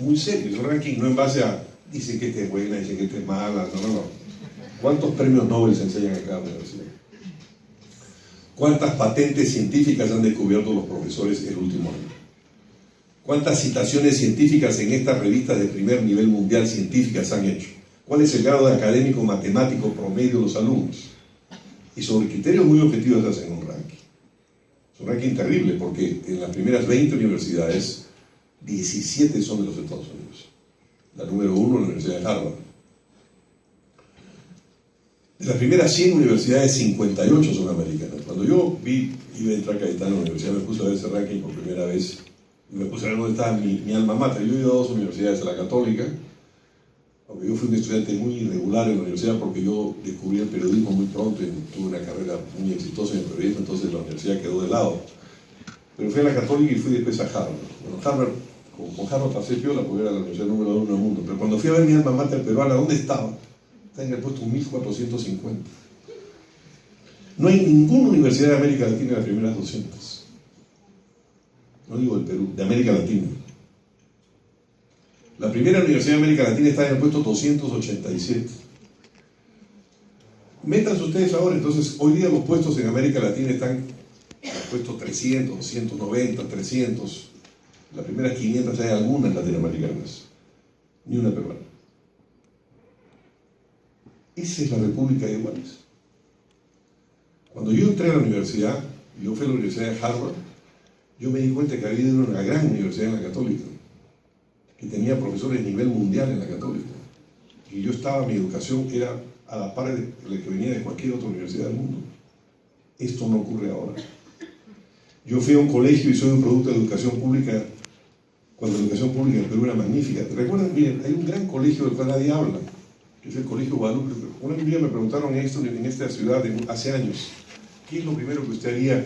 muy serio, es un ranking no en base a dicen que esta es buena, dicen que esta es mala, no. ¿Cuántos premios Nobel se enseñan en cada universidad? ¿Cuántas patentes científicas han descubierto los profesores el último año? ¿Cuántas citaciones científicas en estas revistas de primer nivel mundial científicas han hecho? ¿Cuál es el grado de académico matemático promedio de los alumnos? Y sobre criterios muy objetivos se hacen un ranking. Es un ranking terrible porque en las primeras 20 universidades, 17 son de los Estados Unidos. La número 1 es la Universidad de Harvard. De las primeras 100 universidades, 58 son americanas. Cuando yo iba a entrar a Cayetano a la universidad, me puse a ver ese ranking por primera vez. Y me puse a ver dónde estaba mi alma mater. Yo he ido a 2 universidades, a la Católica, aunque yo fui un estudiante muy irregular en la universidad porque yo descubrí el periodismo muy pronto y tuve una carrera muy exitosa en el periodismo, entonces la universidad quedó de lado. Pero fui a la Católica y fui después a Harvard. Bueno, Harvard, con Harvard pasé piola porque era la universidad número 1 del mundo. Pero cuando fui a ver mi alma mater peruana, ¿dónde estaba? Está en el puesto 1450. No hay ninguna universidad de América Latina en las primeras 200. No digo del Perú, de América Latina. La primera universidad de América Latina está en el puesto 287. Métanse ustedes ahora, entonces, hoy día los puestos en América Latina están en el puesto 300, 290, 300. Las primeras 500 hay algunas latinoamericanas, ni una peruana. Esa es la República de Iguales. Cuando yo entré a la universidad, yo fui a la Universidad de Harvard, yo me di cuenta que había una gran universidad en la Católica, que tenía profesores de nivel mundial en la Católica. Y yo estaba, mi educación era a la par de la que venía de cualquier otra universidad del mundo. Esto no ocurre ahora. Yo fui a un colegio y soy un producto de educación pública, cuando la educación pública en Perú era magnífica. ¿Recuerdan? Miren, hay un gran colegio del cual nadie habla, que es el Colegio Guadalupe. Un día me preguntaron esto en esta ciudad hace años. ¿Qué es lo primero que usted haría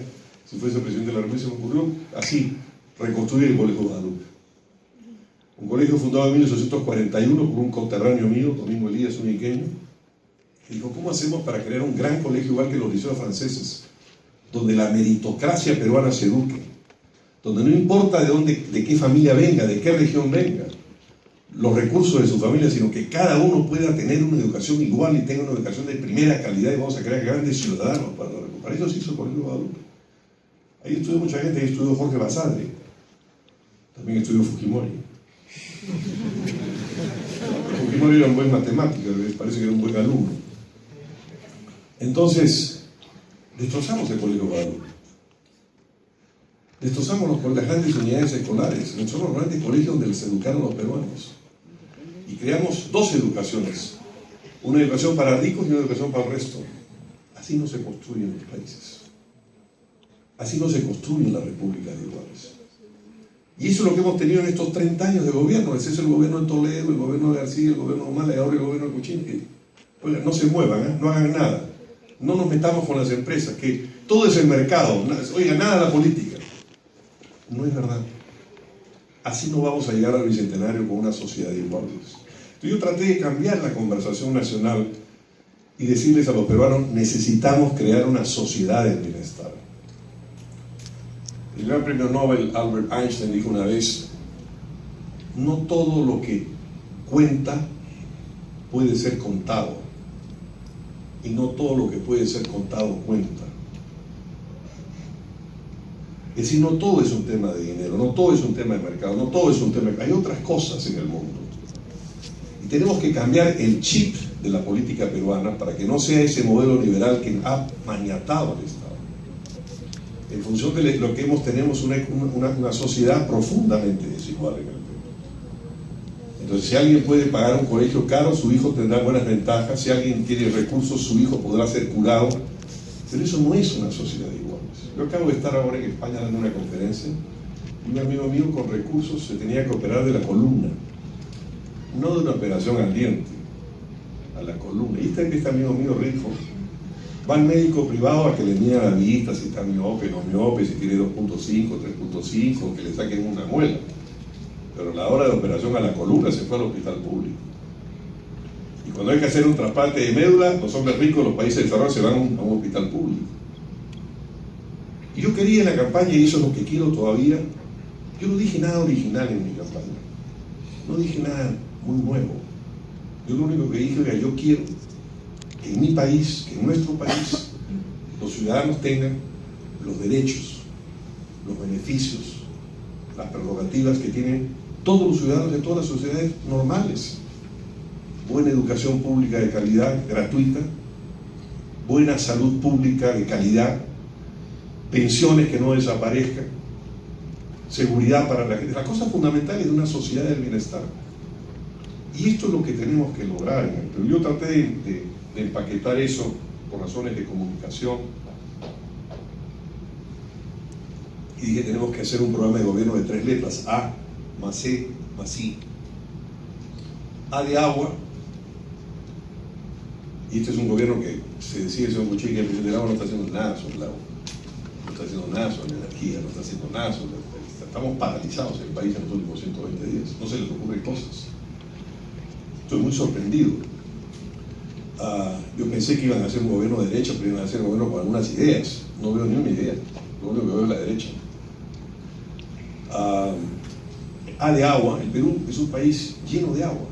si fuese presidente de la República? Se me ocurrió así, reconstruir el Colegio Guadalupe. Un colegio fundado en 1841 por un conterráneo mío, Domingo Elías, un iqueño. Y dijo, ¿cómo hacemos para crear un gran colegio igual que los liceos franceses? Donde la meritocracia peruana se eduque. Donde no importa de qué familia venga, de qué región venga, los recursos de su familia, sino que cada uno pueda tener una educación igual y tenga una educación de primera calidad y vamos a crear grandes ciudadanos para eso se hizo el Colegio Guadalupe. Ahí estudió mucha gente, ahí estudió Jorge Basadre, también estudió Fujimori. Fujimori era un buen matemático, parece que era un buen alumno. Entonces, destrozamos el Colegio Guadalupe. Destrozamos las grandes unidades escolares, destrozamos los grandes colegios donde les educaron los peruanos. Y creamos 2 educaciones, una educación para ricos y una educación para el resto. Así no se construyen los países. Así no se construye la República de Iguales. Y eso es lo que hemos tenido en estos 30 años de gobierno. Ese es el gobierno de Toledo, el gobierno de García, el gobierno de Humala y ahora el gobierno de Kuczynski. Oigan, no se muevan, no hagan nada. No nos metamos con las empresas, que todo es el mercado. Oigan, nada la política. No es verdad. Así no vamos a llegar al bicentenario con una sociedad de iguales. Entonces yo traté de cambiar la conversación nacional y decirles a los peruanos, necesitamos crear una sociedad del bienestar. El gran premio Nobel Albert Einstein dijo una vez no todo lo que cuenta puede ser contado, y no todo lo que puede ser contado cuenta. Es decir, no todo es un tema de dinero, no todo es un tema de mercado, no todo es un tema... Hay otras cosas en el mundo. Y tenemos que cambiar el chip de la política peruana para que no sea ese modelo liberal que ha maniatado al Estado. En función de lo que tenemos una sociedad profundamente desigual en el Perú. Entonces, si alguien puede pagar un colegio caro, su hijo tendrá buenas ventajas. Si alguien tiene recursos, su hijo podrá ser curado. Pero eso no es una sociedad de iguales. Yo acabo de estar ahora en España dando una conferencia y un amigo mío con recursos se tenía que operar de la columna, no de una operación al diente, a la columna. Y este amigo mío rico va al médico privado a que le mida la vista, si está miope, no miope, si tiene 2.5, 3.5, que le saquen una muela. Pero a la hora de operación a la columna se fue al hospital público. Y cuando hay que hacer un trasplante de médula, los hombres ricos, los países desarrollados, se van a un hospital público. Y yo quería en la campaña, y eso es lo que quiero todavía, yo no dije nada original en mi campaña, no dije nada muy nuevo. Yo lo único que dije era, yo quiero que en mi país, que en nuestro país, los ciudadanos tengan los derechos, los beneficios, las prerrogativas que tienen todos los ciudadanos de todas las sociedades normales. Buena educación pública de calidad, gratuita, buena salud pública de calidad, pensiones que no desaparezcan, seguridad para la gente, las cosas fundamentales de una sociedad del bienestar. Y esto es lo que tenemos que lograr. Pero yo traté de empaquetar eso por razones de comunicación y dije, tenemos que hacer un programa de gobierno de 3 letras, A más C más I. A de agua, y este es un gobierno que se decide, señor Cuchillo, que el presidente del agua no está haciendo nada sobre el agua, no está haciendo nada sobre la energía, no está haciendo nada sobre... Estamos paralizados en el país en los últimos 120 días, no se les ocurren cosas. Estoy muy sorprendido. Yo pensé que iban a hacer un gobierno de derecha, pero iban a hacer un gobierno con algunas ideas. No veo ni una idea, lo único que veo es la derecha. A de agua, el Perú es un país lleno de agua.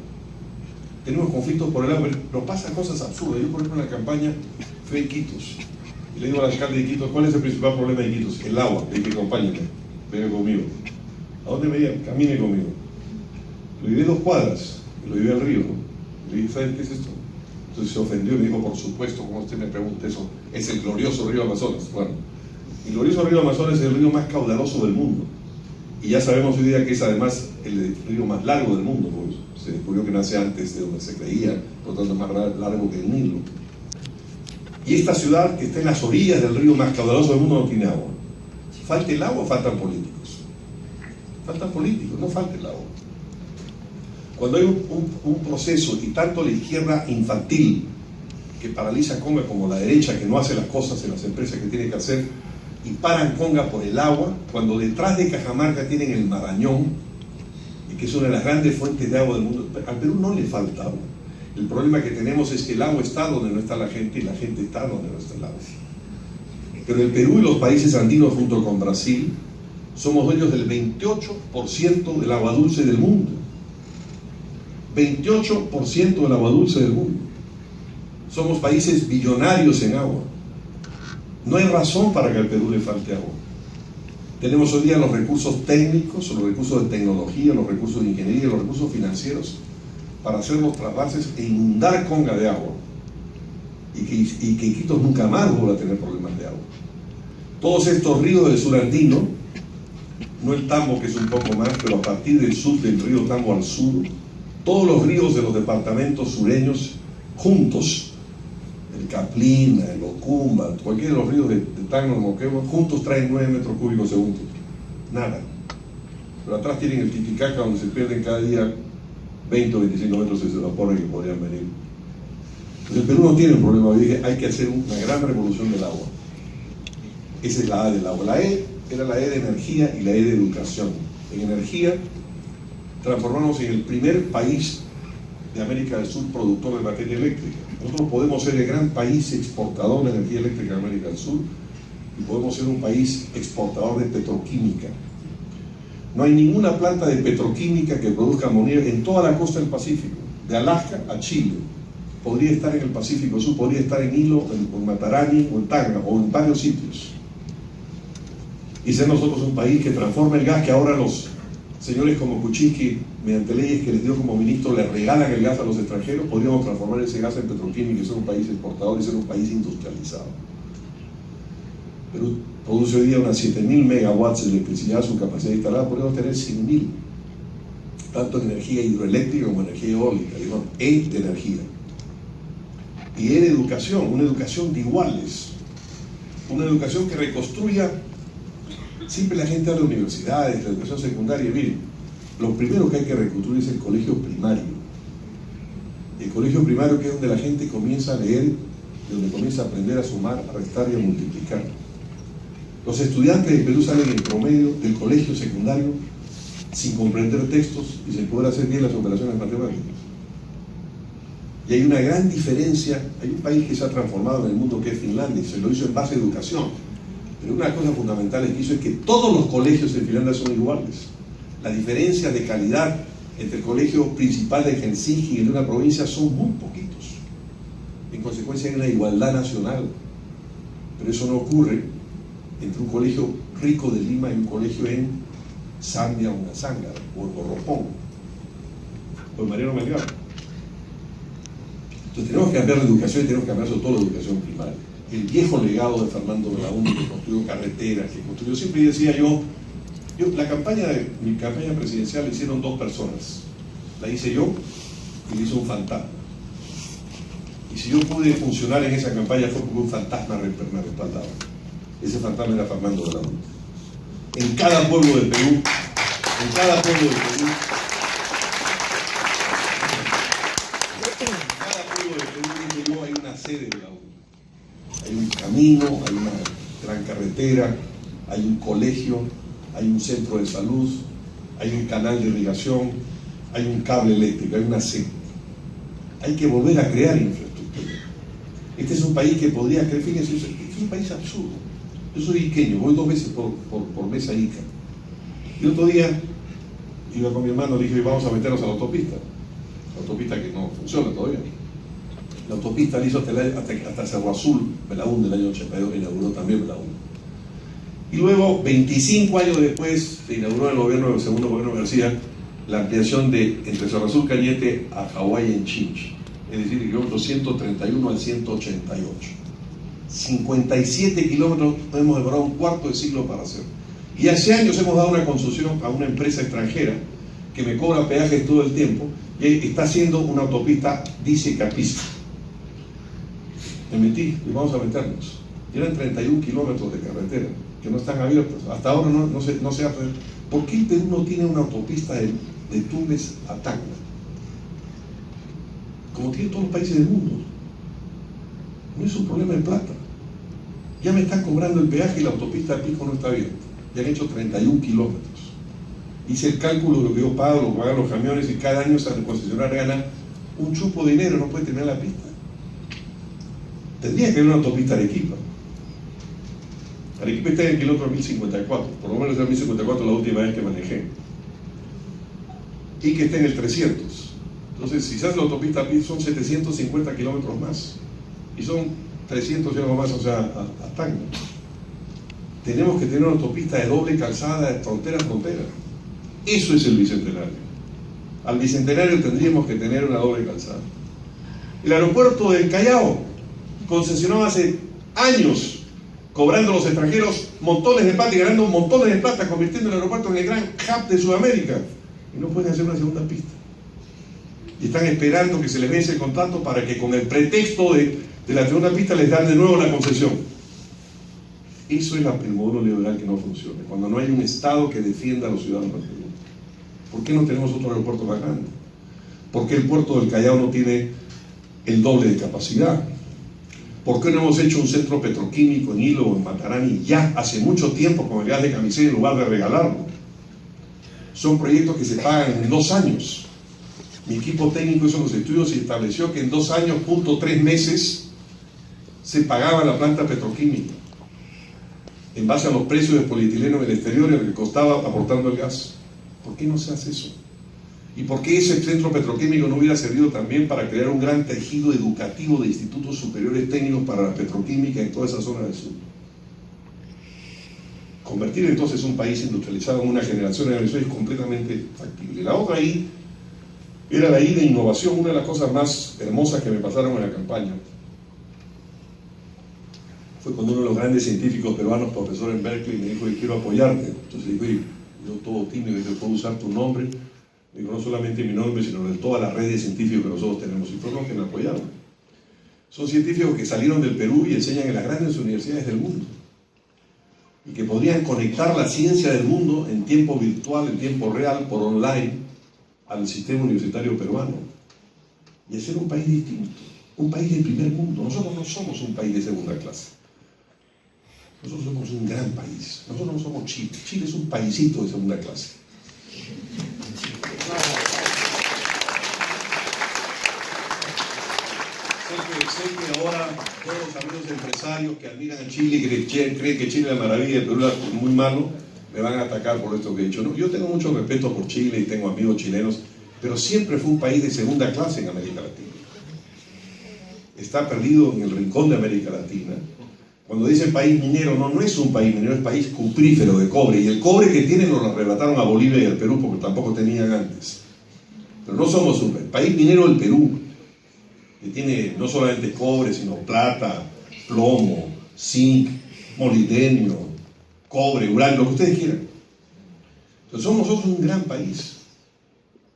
Tenemos conflictos por el agua, pero pasan cosas absurdas. Yo, por ejemplo, en la campaña fui a Iquitos y le digo al alcalde de Iquitos, ¿cuál es el principal problema de Iquitos? El agua. Le dije, acompáñame, venga conmigo. ¿A dónde me iba? Camine conmigo. Lo llevé 2 cuadras, lo llevé al río, ¿no? Le dije, ¿sabes qué es esto? Entonces se ofendió y me dijo, por supuesto, como usted me pregunta eso, es el glorioso río Amazonas. Bueno, el glorioso río Amazonas es el río más caudaloso del mundo. Y ya sabemos hoy día que es además el río más largo del mundo, pues se descubrió que nace antes de donde se creía, por lo tanto más largo que el Nilo. Y esta ciudad que está en las orillas del río más caudaloso del mundo no tiene agua. ¿Falta el agua o faltan políticos? Faltan políticos, no falta el agua. Cuando hay un proceso, y tanto la izquierda infantil que paraliza Conga como la derecha que no hace las cosas en las empresas que tiene que hacer y paran Conga por el agua, cuando detrás de Cajamarca tienen el Marañón, y que es una de las grandes fuentes de agua del mundo, al Perú no le falta agua. El problema que tenemos es que el agua está donde no está la gente y la gente está donde no está el agua. Pero el Perú y los países andinos junto con Brasil somos dueños del 28% del agua dulce del mundo. 28% del agua dulce del mundo. Somos países billonarios en agua. No hay razón para que al Perú le falte agua. Tenemos hoy día los recursos técnicos, los recursos de tecnología, los recursos de ingeniería, los recursos financieros para hacer los trasvases e inundar Conga de agua. Y que Iquitos nunca más vuelva a tener problemas de agua. Todos estos ríos del sur andino, no el Tambo que es un poco más, pero a partir del sur del río Tambo al sur, todos los ríos de los departamentos sureños juntos, el Caplina, el Ocumba, cualquiera de los ríos de Tacna, Moquegua, juntos traen 9 metros cúbicos segundo. Nada. Pero atrás tienen el Titicaca, donde se pierden cada día 20 o 25 metros de vapor que podrían venir. Entonces el Perú no tiene un problema. Yo dije, hay que hacer una gran revolución del agua. Esa es la A del agua. La E era la E de energía y la E de educación. En energía, transformarnos en el primer país de América del Sur productor de materia eléctrica. Nosotros podemos ser el gran país exportador de energía eléctrica de América del Sur y podemos ser un país exportador de petroquímica. No hay ninguna planta de petroquímica que produzca amoníaco en toda la costa del Pacífico, de Alaska a Chile. Podría estar en el Pacífico Sur, podría estar en Hilo, en Matarani o en Tacna, o en varios sitios. Y ser nosotros un país que transforma el gas, que ahora los señores como Kuczynski, mediante leyes que les dio como ministro, le regalan el gas a los extranjeros, podríamos transformar ese gas en petroquímica y ser un país exportador y ser un país industrializado. Perú produce hoy día unas 7.000 megawatts de electricidad, su capacidad instalada, podríamos tener 100.000, tanto en energía hidroeléctrica como energía eólica, digamos, de energía. Y en educación, una educación de iguales, una educación que reconstruya. Siempre la gente habla de universidades, la educación secundaria. Miren, lo primero que hay que reconstruir es el colegio primario. El colegio primario, que es donde la gente comienza a leer, y donde comienza a aprender a sumar, a restar y a multiplicar. Los estudiantes de Perú salen en promedio del colegio secundario sin comprender textos y sin poder hacer bien las operaciones matemáticas. Y hay una gran diferencia. Hay un país que se ha transformado en el mundo, que es Finlandia, y se lo hizo en base a educación. Pero una de las cosas fundamentales que hizo es que todos los colegios en Finlandia son iguales. La diferencia de calidad entre el colegio principal de Helsinki y el de una provincia son muy poquitos. En consecuencia hay una igualdad nacional. Pero eso no ocurre entre un colegio rico de Lima y un colegio en Zambia o Nazángara, o en Morropón, o en Mariano Melgar. Entonces tenemos que cambiar la educación y tenemos que cambiar sobre todo la educación primaria. El viejo legado de Fernando Belaúnde, que construyó carreteras, que construyó, siempre decía mi campaña presidencial la hicieron dos personas. La hice yo y la hizo un fantasma. Y si yo pude funcionar en esa campaña fue porque un fantasma me respaldaba. Ese fantasma era Fernando Belaúnde. En cada pueblo del Perú, hay una sede de la UNA. Hay un camino, hay una gran carretera, hay un colegio, hay un centro de salud, hay un canal de irrigación, hay un cable eléctrico, hay una sede. Hay que volver a crear infraestructura. Este es un país que podría creer, fíjense, es un país absurdo. Yo soy iqueño, voy 2 veces por mes a Ica. Y el otro día iba con mi hermano, le dije, vamos a meternos a la autopista que no funciona todavía. La autopista la hizo hasta Cerro Azul, Belaúnde, del año 82, inauguró también Belaúnde. Y luego, 25 años después, se inauguró en el segundo gobierno de García, la ampliación entre Cerro Azul, Cañete a Hawái en Chinch, es decir, el kilómetro 131 al 188. 57 kilómetros hemos demorado un cuarto de siglo para hacer. Y hace años hemos dado una concesión a una empresa extranjera que me cobra peajes todo el tiempo y está haciendo una autopista dice Capista. Me metí y vamos a meternos. Y eran 31 kilómetros de carretera que no están abiertos. Hasta ahora no se hace. ¿Por qué el Perú no tiene una autopista de Tumbes a Tacna? Como tienen todos los países del mundo. No es un problema de plata. Ya me están cobrando el peaje y la autopista de Pico no está abierta. Ya han hecho 31 kilómetros. Hice el cálculo de lo que yo pago, lo que pagan los camiones, y cada año esa concesionaria gana un chupo de dinero, no puede tener la pista. Tendría que haber una autopista de Arequipa. Arequipa está en el kilómetro 1054, por lo menos en el 1054 la última vez que manejé. Y que está en el 300. Entonces, si se hace la autopista son 750 kilómetros más. Y son 300 y algo más, o sea, a Tacna. Tenemos que tener una autopista de doble calzada, de frontera a frontera. Eso es el Bicentenario. Al Bicentenario tendríamos que tener una doble calzada. El aeropuerto del Callao, concesionado hace años, cobrando a los extranjeros montones de plata y ganando montones de plata, convirtiendo el aeropuerto en el gran hub de Sudamérica. Y no pueden hacer una segunda pista. Y están esperando que se les vence el contrato para que con el pretexto de la segunda pista les dan de nuevo la concesión. Eso es el modelo neoliberal que no funciona. Cuando no hay un Estado que defienda a los ciudadanos del Perú. ¿Por qué no tenemos otro aeropuerto más grande? ¿Por qué el puerto del Callao no tiene el doble de capacidad? ¿Por qué no hemos hecho un centro petroquímico en Hilo o en Matarani ya hace mucho tiempo con el gas de camiseta en lugar de regalarlo? Son proyectos que se pagan en 2 años. Mi equipo técnico hizo los estudios y estableció que en 2 años, 3 meses, se pagaba la planta petroquímica en base a los precios de polietileno en el exterior y lo que costaba aportando el gas. ¿Por qué no se hace eso? ¿Y por qué ese centro petroquímico no hubiera servido también para crear un gran tejido educativo de institutos superiores técnicos para la petroquímica en toda esa zona del sur? Convertir entonces un país industrializado en una generación de Venezuela es completamente factible. La otra I era la I de innovación, una de las cosas más hermosas que me pasaron en la campaña. Fue cuando uno de los grandes científicos peruanos, profesor en Berkeley, me dijo que quiero apoyarte. Entonces le dije, yo todo tímido, dije, ¿puedo usar tu nombre? Me dijo, no solamente mi nombre, sino de toda la red de científicos que nosotros tenemos. Y fueron los que me apoyaron. Son científicos que salieron del Perú y enseñan en las grandes universidades del mundo. Y que podrían conectar la ciencia del mundo en tiempo virtual, en tiempo real, por online, al sistema universitario peruano. Y hacer un país distinto, un país del primer mundo. Nosotros no somos un país de segunda clase. Nosotros somos un gran país. Nosotros no somos Chile. Chile es un paisito de segunda clase. Sé que ahora todos los amigos empresarios que admiran a Chile y creen que Chile es la maravilla y el Perú es muy malo, me van a atacar por esto que he dicho. No, yo tengo mucho respeto por Chile y tengo amigos chilenos, pero siempre fue un país de segunda clase en América Latina. Está perdido en el rincón de América Latina. Cuando dicen país minero, no es un país minero, es país cuprífero de cobre. Y el cobre que tienen nos lo arrebataron a Bolivia y al Perú porque tampoco tenían antes. Pero no somos un país minero del Perú, que tiene no solamente cobre, sino plata, plomo, zinc, molibdenio, cobre, uranio, lo que ustedes quieran. Entonces somos nosotros un gran país.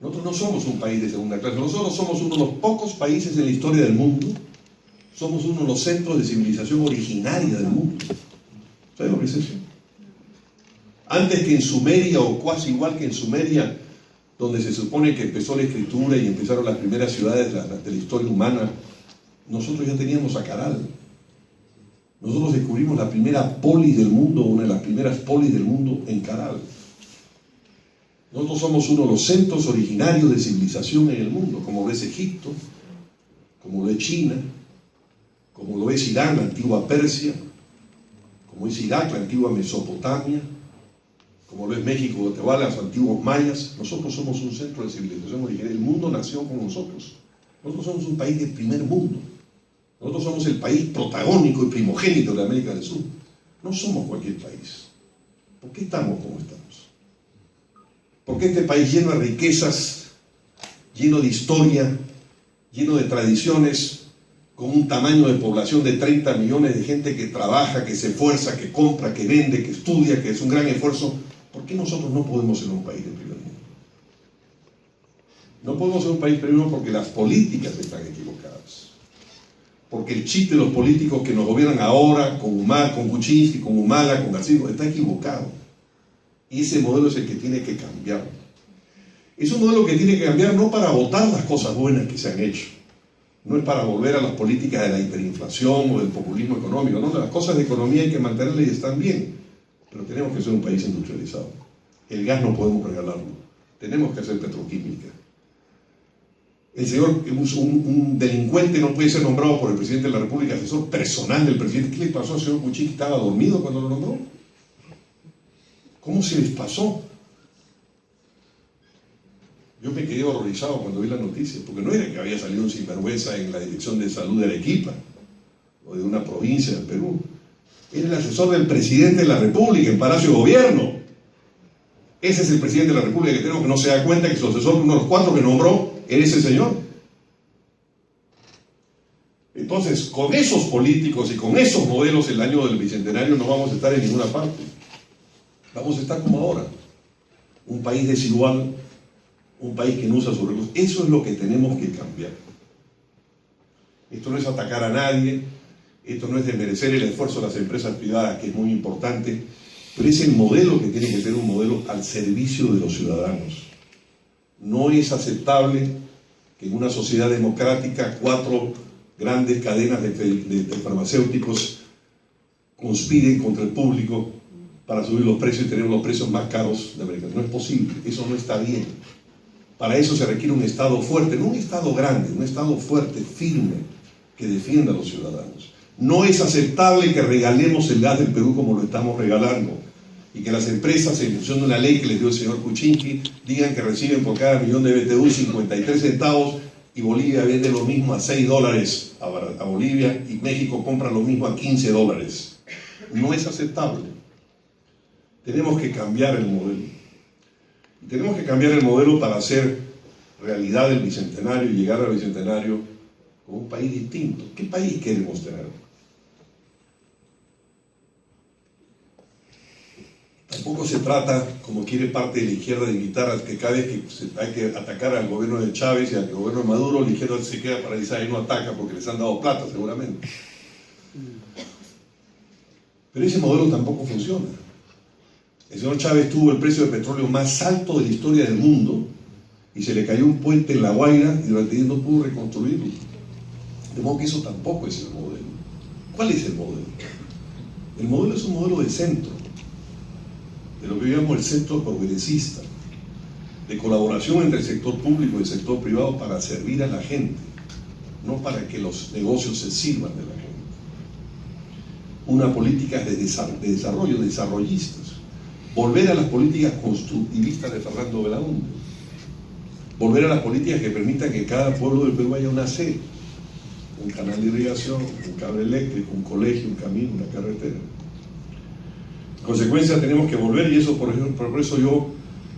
Nosotros no somos un país de segunda clase, nosotros somos uno de los pocos países en la historia del mundo. Somos uno de los centros de civilización originaria del mundo. ¿Sabes lo que es eso? Antes que en Sumeria, o casi igual que en Sumeria, donde se supone que empezó la escritura y empezaron las primeras ciudades de la historia humana, nosotros ya teníamos a Caral. Nosotros descubrimos la primera polis del mundo, una de las primeras polis del mundo en Caral. Nosotros somos uno de los centros originarios de civilización en el mundo, como lo es Egipto, como lo es China, como lo es Irán, la antigua Persia, como es Irak, la antigua Mesopotamia, como lo es México, Guatemala, los antiguos mayas. Nosotros somos un centro de civilización original. El mundo nació con nosotros. Nosotros somos un país del primer mundo. Nosotros somos el país protagónico y primogénito de América del Sur. No somos cualquier país. ¿Por qué estamos como estamos? Porque este país lleno de riquezas, lleno de historia, lleno de tradiciones, con un tamaño de población de 30 millones de gente que trabaja, que se esfuerza, que compra, que vende, que estudia, que es un gran esfuerzo. ¿Por qué nosotros no podemos ser un país del primer mundo? No podemos ser un país del primer mundo porque las políticas están equivocadas. Porque el chip de los políticos que nos gobiernan ahora, con Humala, con Kuczynski, con Humala, con García, está equivocado. Y ese modelo es el que tiene que cambiar. Es un modelo que tiene que cambiar no para votar las cosas buenas que se han hecho. No es para volver a las políticas de la hiperinflación o del populismo económico. No, las cosas de economía hay que mantenerlas y están bien. Pero tenemos que ser un país industrializado. El gas no podemos regalarlo. Tenemos que hacer petroquímica. El señor, un delincuente no puede ser nombrado por el presidente de la República, asesor personal del presidente. ¿Qué le pasó al señor Kuczynski? ¿Estaba dormido cuando lo nombró? ¿Cómo se les pasó? Yo me quedé horrorizado cuando vi la noticia, porque no era que había salido un sinvergüenza en la dirección de salud de Arequipa o de una provincia del Perú. Era el asesor del presidente de la República en Palacio de Gobierno. Ese es el presidente de la República que tenemos, que no se da cuenta que su asesor, uno de los 4 que nombró, era ese señor. Entonces, con esos políticos y con esos modelos, el año del bicentenario no vamos a estar en ninguna parte. Vamos a estar como ahora, un país desigual, un país que no usa sus recursos. Eso es lo que tenemos que cambiar. Esto no es atacar a nadie, esto no es desmerecer el esfuerzo de las empresas privadas, que es muy importante, pero es el modelo que tiene que ser un modelo al servicio de los ciudadanos. No es aceptable que en una sociedad democrática 4 grandes cadenas de farmacéuticos conspiren contra el público para subir los precios y tener los precios más caros de América. No es posible, eso no está bien. Para eso se requiere un Estado fuerte, no un Estado grande, un Estado fuerte, firme, que defienda a los ciudadanos. No es aceptable que regalemos el gas del Perú como lo estamos regalando. y que las empresas, en función de una ley que les dio el señor Kuczynski, digan que reciben por cada millón de BTU 53 centavos y Bolivia vende lo mismo a $6 a Bolivia y México compra lo mismo a $15. No es aceptable. Tenemos que cambiar el modelo. Y tenemos que cambiar el modelo para hacer realidad el Bicentenario y llegar al Bicentenario con un país distinto. ¿Qué país queremos tener? Tampoco se trata, como quiere parte de la izquierda, de invitar a que cada vez que hay que atacar al gobierno de Chávez y al gobierno de Maduro, la izquierda se queda paralizada y no ataca porque les han dado plata seguramente. Pero ese modelo tampoco funciona. El señor Chávez tuvo el precio del petróleo más alto de la historia del mundo y se le cayó un puente en La Guaira y durante días no pudo reconstruirlo. De modo que eso tampoco es el modelo. ¿Cuál es el modelo? El modelo es un modelo de centro, de lo que llamamos el centro progresista, de colaboración entre el sector público y el sector privado para servir a la gente, no para que los negocios se sirvan de la gente. Una política de desarrollo, desarrollistas. Volver a las políticas constructivistas de Fernando Belaúnde. Volver a las políticas que permitan que cada pueblo del Perú haya una sede, un canal de irrigación, un cable eléctrico, un colegio, un camino, una carretera. En consecuencia tenemos que volver, y eso por eso yo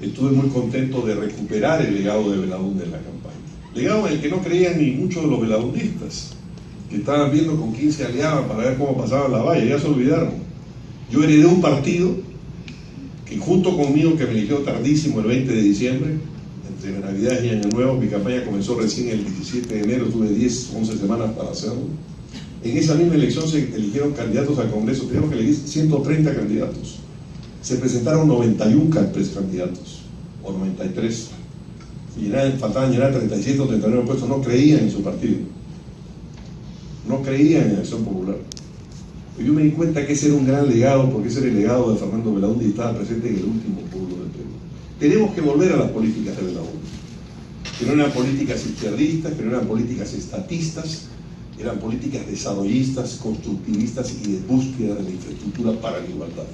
estuve muy contento de recuperar el legado de Belaúnde en la campaña. Legado en el que no creían ni muchos de los belaundistas, que estaban viendo con quién se aliaban para ver cómo pasaba la valla, ya se olvidaron. Yo heredé un partido que junto conmigo, que me eligió tardísimo el 20 de diciembre, entre Navidades y Año Nuevo, mi campaña comenzó recién el 17 de enero, tuve 10, 11 semanas para hacerlo. En esa misma elección se eligieron candidatos al Congreso, teníamos que elegir 130 candidatos. Se presentaron 91 candidatos, o 93. Faltaban llenar 37 o 39 puestos, no creían en su partido. No creían en Acción Popular. Yo me di cuenta que ese era un gran legado, porque ese era el legado de Fernando Belaúnde y estaba presente en el último pueblo del Perú. Tenemos que volver a las políticas de Belaúnde, que no eran políticas izquierdistas, que no eran políticas estatistas, eran políticas desarrollistas, constructivistas y de búsqueda de la infraestructura para la igualdad.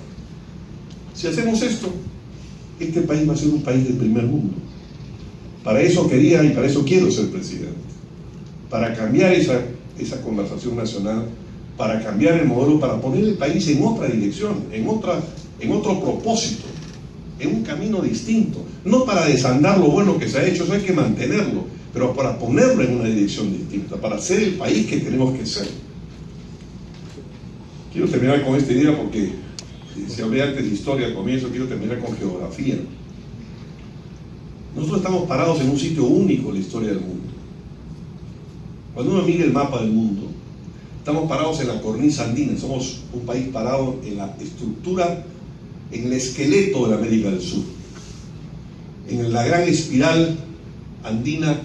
Si hacemos esto, este país va a ser un país del primer mundo. Para eso quería y para eso quiero ser presidente. Para cambiar esa conversación nacional, para cambiar el modelo, para poner el país en otra dirección, en otro propósito, en un camino distinto. No para desandar lo bueno que se ha hecho, eso hay que mantenerlo, pero para ponerlo en una dirección distinta, para ser el país que tenemos que ser. Quiero terminar con esta idea porque, si hablé antes de historia al comienzo, quiero terminar con geografía. Nosotros estamos parados en un sitio único en la historia del mundo. Cuando uno mira el mapa del mundo, estamos parados en la cornisa andina, somos un país parado en la estructura, en el esqueleto de la América del Sur, en la gran espiral andina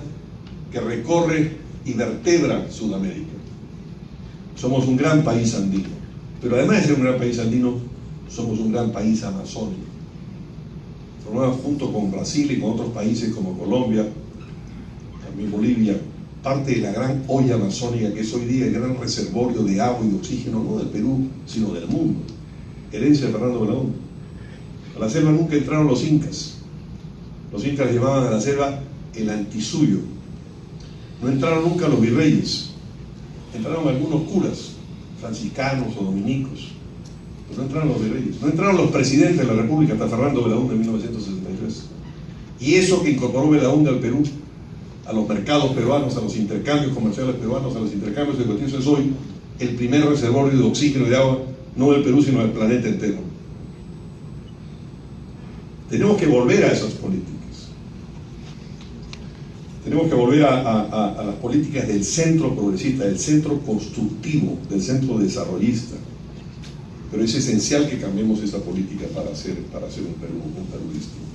que recorre y vertebra Sudamérica. Somos un gran país andino, pero además de ser un gran país andino, somos un gran país amazónico. Formamos junto con Brasil y con otros países como Colombia, también Bolivia, parte de la gran olla amazónica que es hoy día el gran reservorio de agua y de oxígeno, no del Perú, sino del mundo. Herencia de Fernando Belaúnde. A la selva nunca entraron los incas. Los incas llevaban a la selva el antisuyo. No entraron nunca los virreyes. Entraron algunos curas, franciscanos o dominicos. Pero no entraron los virreyes. No entraron los presidentes de la República hasta Fernando Belaúnde en 1963. Y eso que incorporó Belaúnde al Perú, a los mercados peruanos, a los intercambios comerciales peruanos, a los intercambios educativos, es hoy el primer reservorio de oxígeno y de agua, no del Perú, sino del planeta entero. Tenemos que volver a esas políticas. Tenemos que volver a las políticas del centro progresista, del centro constructivo, del centro desarrollista. Pero es esencial que cambiemos esa política para hacer un Perú distinto.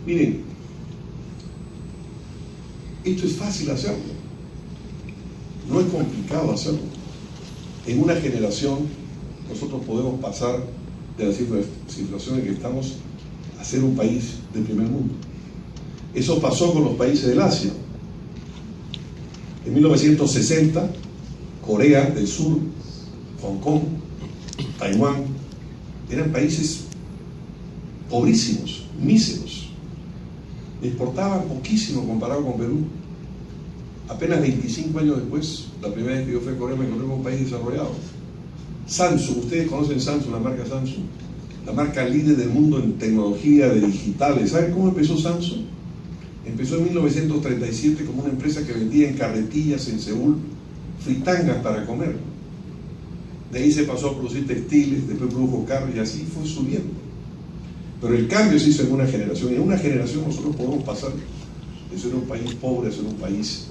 Miren, esto es fácil hacerlo, no es complicado hacerlo. En una generación nosotros podemos pasar de la situación en que estamos a ser un país del primer mundo. Eso pasó con los países del Asia. En 1960, Corea del Sur, Hong Kong, Taiwán, eran países pobrísimos, míseros. Exportaban poquísimo comparado con Perú. Apenas 25 años después, la primera vez que yo fui a Corea, me encontré con un país desarrollado. Samsung, ustedes conocen Samsung, la marca Samsung, la marca líder del mundo en tecnología de digitales. ¿Saben cómo empezó Samsung? Empezó en 1937 como una empresa que vendía en carretillas en Seúl fritangas para comer. De ahí se pasó a producir textiles, después produjo carros y así fue subiendo. Pero el cambio se hizo en una generación, y en una generación nosotros podemos pasar de ser un país pobre a ser un país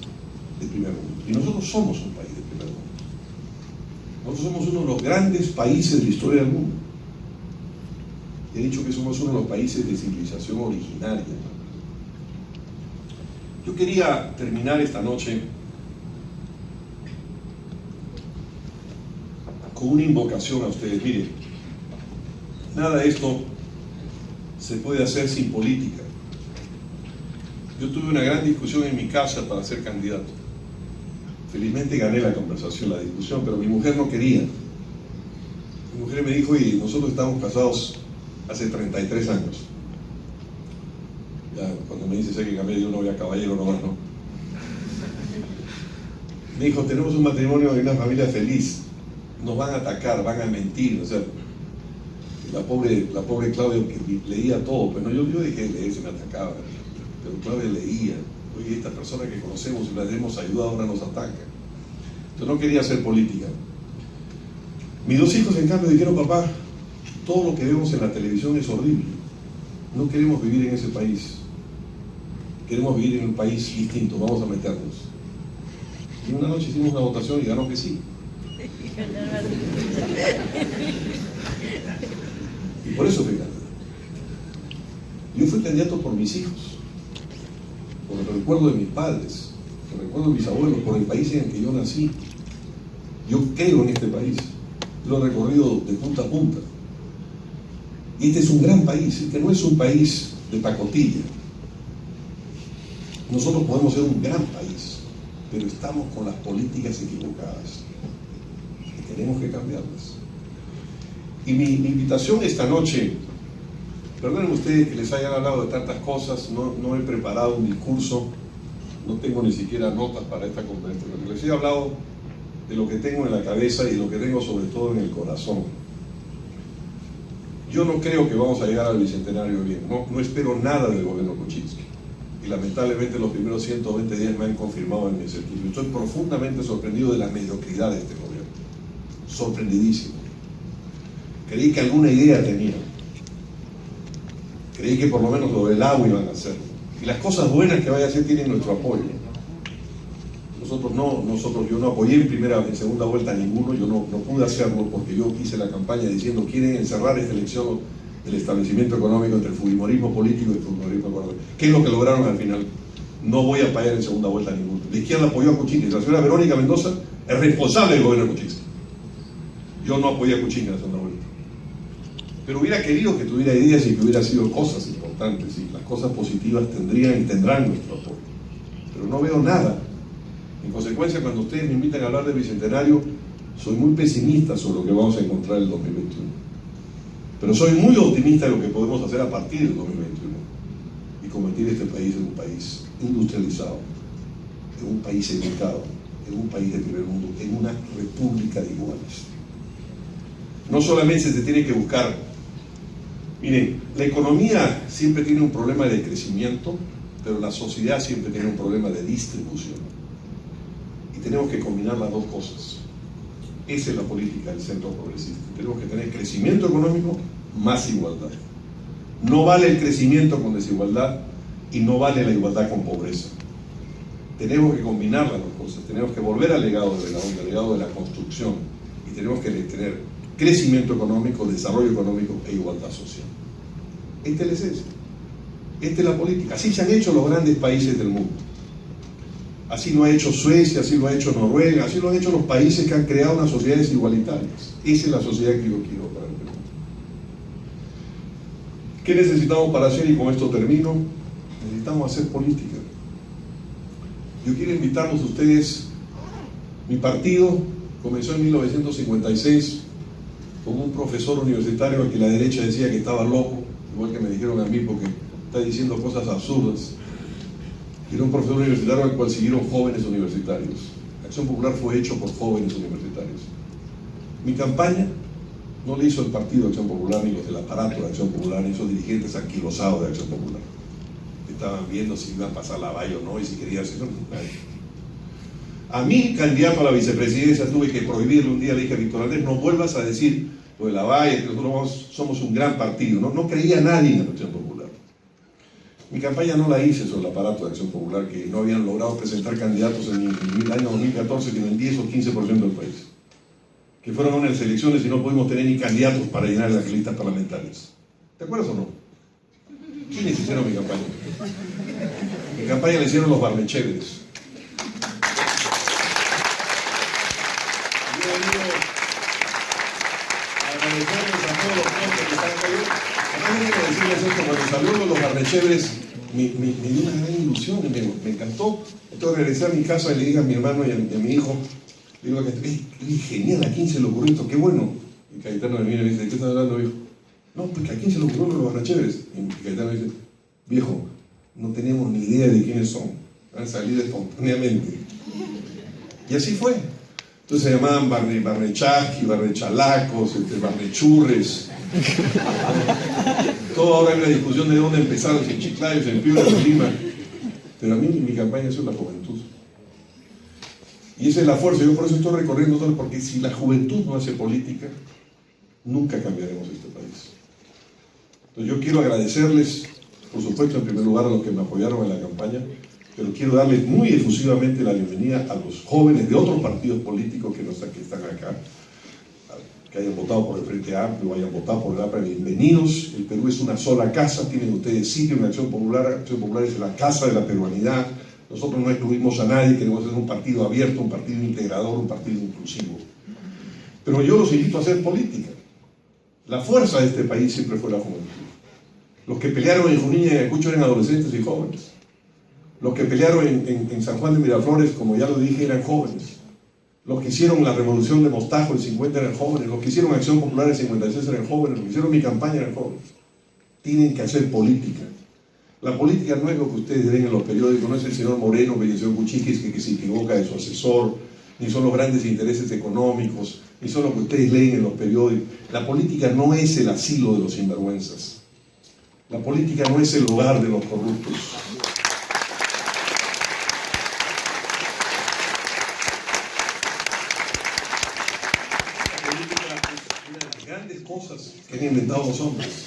de primer mundo. Y nosotros somos un país de primer mundo. Nosotros somos uno de los grandes países de la historia del mundo. He dicho que somos uno de los países de civilización originaria. Yo quería terminar esta noche con una invocación a ustedes. Miren, nada de esto se puede hacer sin política. Yo tuve una gran discusión en mi casa para ser candidato. Felizmente gané la conversación, la discusión, pero mi mujer no quería. Mi mujer me dijo, y nosotros estamos casados hace 33 años. Ya, cuando me dice sé que cambié de un novio a caballero nomás, ¿no? Me dijo, tenemos un matrimonio y una familia feliz. Nos van a atacar, van a mentir, o sea, la pobre Claudia que leía todo, pues no, yo dejé de leer, se me atacaba, pero Claudia leía. Oye, esta persona que conocemos y la hemos ayudado ahora nos ataca. Yo no quería hacer política. Mis dos hijos, en cambio, dijeron, papá, todo lo que vemos en la televisión es horrible. No queremos vivir en ese país. Queremos vivir en un país distinto, vamos a meternos. Y una noche hicimos una votación y ganó que sí. Y por eso fui candidato. Yo fui candidato por mis hijos, por el recuerdo de mis padres, por el recuerdo de mis abuelos, por el país en el que yo nací. Yo creo en este país, lo he recorrido de punta a punta. Y este es un gran país, este no es un país de pacotilla. Nosotros podemos ser un gran país, pero estamos con las políticas equivocadas y tenemos que cambiarlas. Y mi invitación esta noche, perdonen ustedes que les hayan hablado de tantas cosas, no he preparado un discurso, no tengo ni siquiera notas para esta conferencia, pero les he hablado de lo que tengo en la cabeza y de lo que tengo sobre todo en el corazón. Yo no creo que vamos a llegar al bicentenario bien, no espero nada del gobierno Kuczynski. Y lamentablemente los primeros 120 días me han confirmado en mi escepticismo. Estoy profundamente sorprendido de la mediocridad de este gobierno. Sorprendidísimo. Creí que alguna idea tenía. Creí que por lo menos lo del agua iban a hacer. Y las cosas buenas que vaya a hacer tienen nuestro apoyo. Yo no apoyé en segunda vuelta a ninguno, yo no pude hacerlo porque yo hice la campaña diciendo quieren encerrar esta elección del establecimiento económico entre el fujimorismo político y el fujimorismo económico. ¿Qué es lo que lograron al final? No voy a apoyar en segunda vuelta a ninguno. La izquierda apoyó a Kuczynski, la señora Verónica Mendoza es responsable del gobierno de Kuczynski. Yo no apoyé a Kuczynski en la segunda vuelta. Pero hubiera querido que tuviera ideas y que hubiera sido cosas importantes, y las cosas positivas tendrían y tendrán nuestro apoyo. Pero no veo nada. En consecuencia, cuando ustedes me invitan a hablar del bicentenario, soy muy pesimista sobre lo que vamos a encontrar en el 2021. Pero soy muy optimista de lo que podemos hacer a partir del 2021 y convertir este país en un país industrializado, en un país educado, en un país de primer mundo, en una república de iguales. No solamente se tiene que buscar, miren, la economía siempre tiene un problema de crecimiento, pero la sociedad siempre tiene un problema de distribución. Y tenemos que combinar las dos cosas. Esa es la política del centro progresista. Tenemos que tener crecimiento económico más igualdad. No vale el crecimiento con desigualdad y no vale la igualdad con pobreza. Tenemos que combinar las dos cosas. Tenemos que volver al legado de Belaúnde, al legado de la construcción, y tenemos que tener crecimiento económico, desarrollo económico e igualdad social. Esta es la esencia. Esta es la política. Así se han hecho los grandes países del mundo. Así lo ha hecho Suecia, así lo ha hecho Noruega, así lo han hecho los países que han creado unas sociedades igualitarias. Esa es la sociedad que yo quiero para el Perú. ¿Qué necesitamos para hacer? Y con esto termino. Necesitamos hacer política. Yo quiero invitarlos a ustedes, mi partido comenzó en 1956 con un profesor universitario al que la derecha decía que estaba loco, igual que me dijeron a mí porque está diciendo cosas absurdas. Era un profesor universitario al cual siguieron jóvenes universitarios. Acción Popular fue hecho por jóvenes universitarios. Mi campaña no le hizo el partido de Acción Popular ni los del aparato de Acción Popular ni esos dirigentes anquilosados de Acción Popular. Estaban viendo si iba a pasar la valla o no y si quería hacer eso. A mí, candidato a la vicepresidencia, tuve que prohibirle un día, le dije a Víctor Andrés, no vuelvas a decir lo de la valla, que nosotros somos un gran partido. No creía nadie en la Acción Popular. Mi campaña no la hice sobre el aparato de Acción Popular, que no habían logrado presentar candidatos en el año 2014 que en el 10 o 15% del país. Que fueron a unas elecciones y no pudimos tener ni candidatos para llenar las listas parlamentarias. ¿Te acuerdas o no? ¿Quiénes hicieron mi campaña? Mi campaña la hicieron los barnechéveres. Yo he venido a agradecerles a todos los clientes que están acá. Además, tengo que decirles esto, cuando salió los barnechéveres, me dio una gran ilusión, me encantó. Entonces regresé a mi casa y le dije a mi hermano y a mi hijo, le digo, genial, ¿a quién se le ocurrió esto? ¡Qué bueno! Y Cayetano me mira y me dice, ¿de qué estás hablando, viejo? No, porque ¿a quién se le ocurrió los barnechéveres? Y Cayetano me dice, viejo, no tenemos ni idea de quiénes son, han salido espontáneamente. Y así fue. Entonces se llamaban barnechasqui, barnechalacos, barnechurres. Todo ahora hay una discusión de dónde empezaron, si en Chiclayo, si en Piura, en Lima. Pero a mí mi campaña es la juventud. Y esa es la fuerza. Yo por eso estoy recorriendo todo, porque si la juventud no hace política, nunca cambiaremos este país. Entonces yo quiero agradecerles, por supuesto, en primer lugar a los que me apoyaron en la campaña, pero quiero darles muy efusivamente la bienvenida a los jóvenes de otros partidos políticos que están acá, que hayan votado por el Frente Amplio, hayan votado por el APRA, bienvenidos. El Perú es una sola casa, tienen ustedes sitio en Acción Popular. Acción Popular es la casa de la peruanidad. Nosotros no excluimos a nadie, queremos ser un partido abierto, un partido integrador, un partido inclusivo. Pero yo los invito a hacer política. La fuerza de este país siempre fue la juventud. Los que pelearon en Junín y en Ayacucho eran adolescentes y jóvenes. Los que pelearon en San Juan de Miraflores, como ya lo dije, eran jóvenes. Los que hicieron la revolución de Mostajo en 50 eran jóvenes. Los que hicieron Acción Popular en 56 eran jóvenes. Los que hicieron mi campaña eran jóvenes. Tienen que hacer política. La política no es lo que ustedes ven en los periódicos, no es el señor Moreno, el señor Cuchiquis que se equivoca de su asesor, ni son los grandes intereses económicos, ni son lo que ustedes leen en los periódicos. La política no es el asilo de los sinvergüenzas. La política no es el hogar de los corruptos. La política es una de las grandes cosas que han inventado los hombres.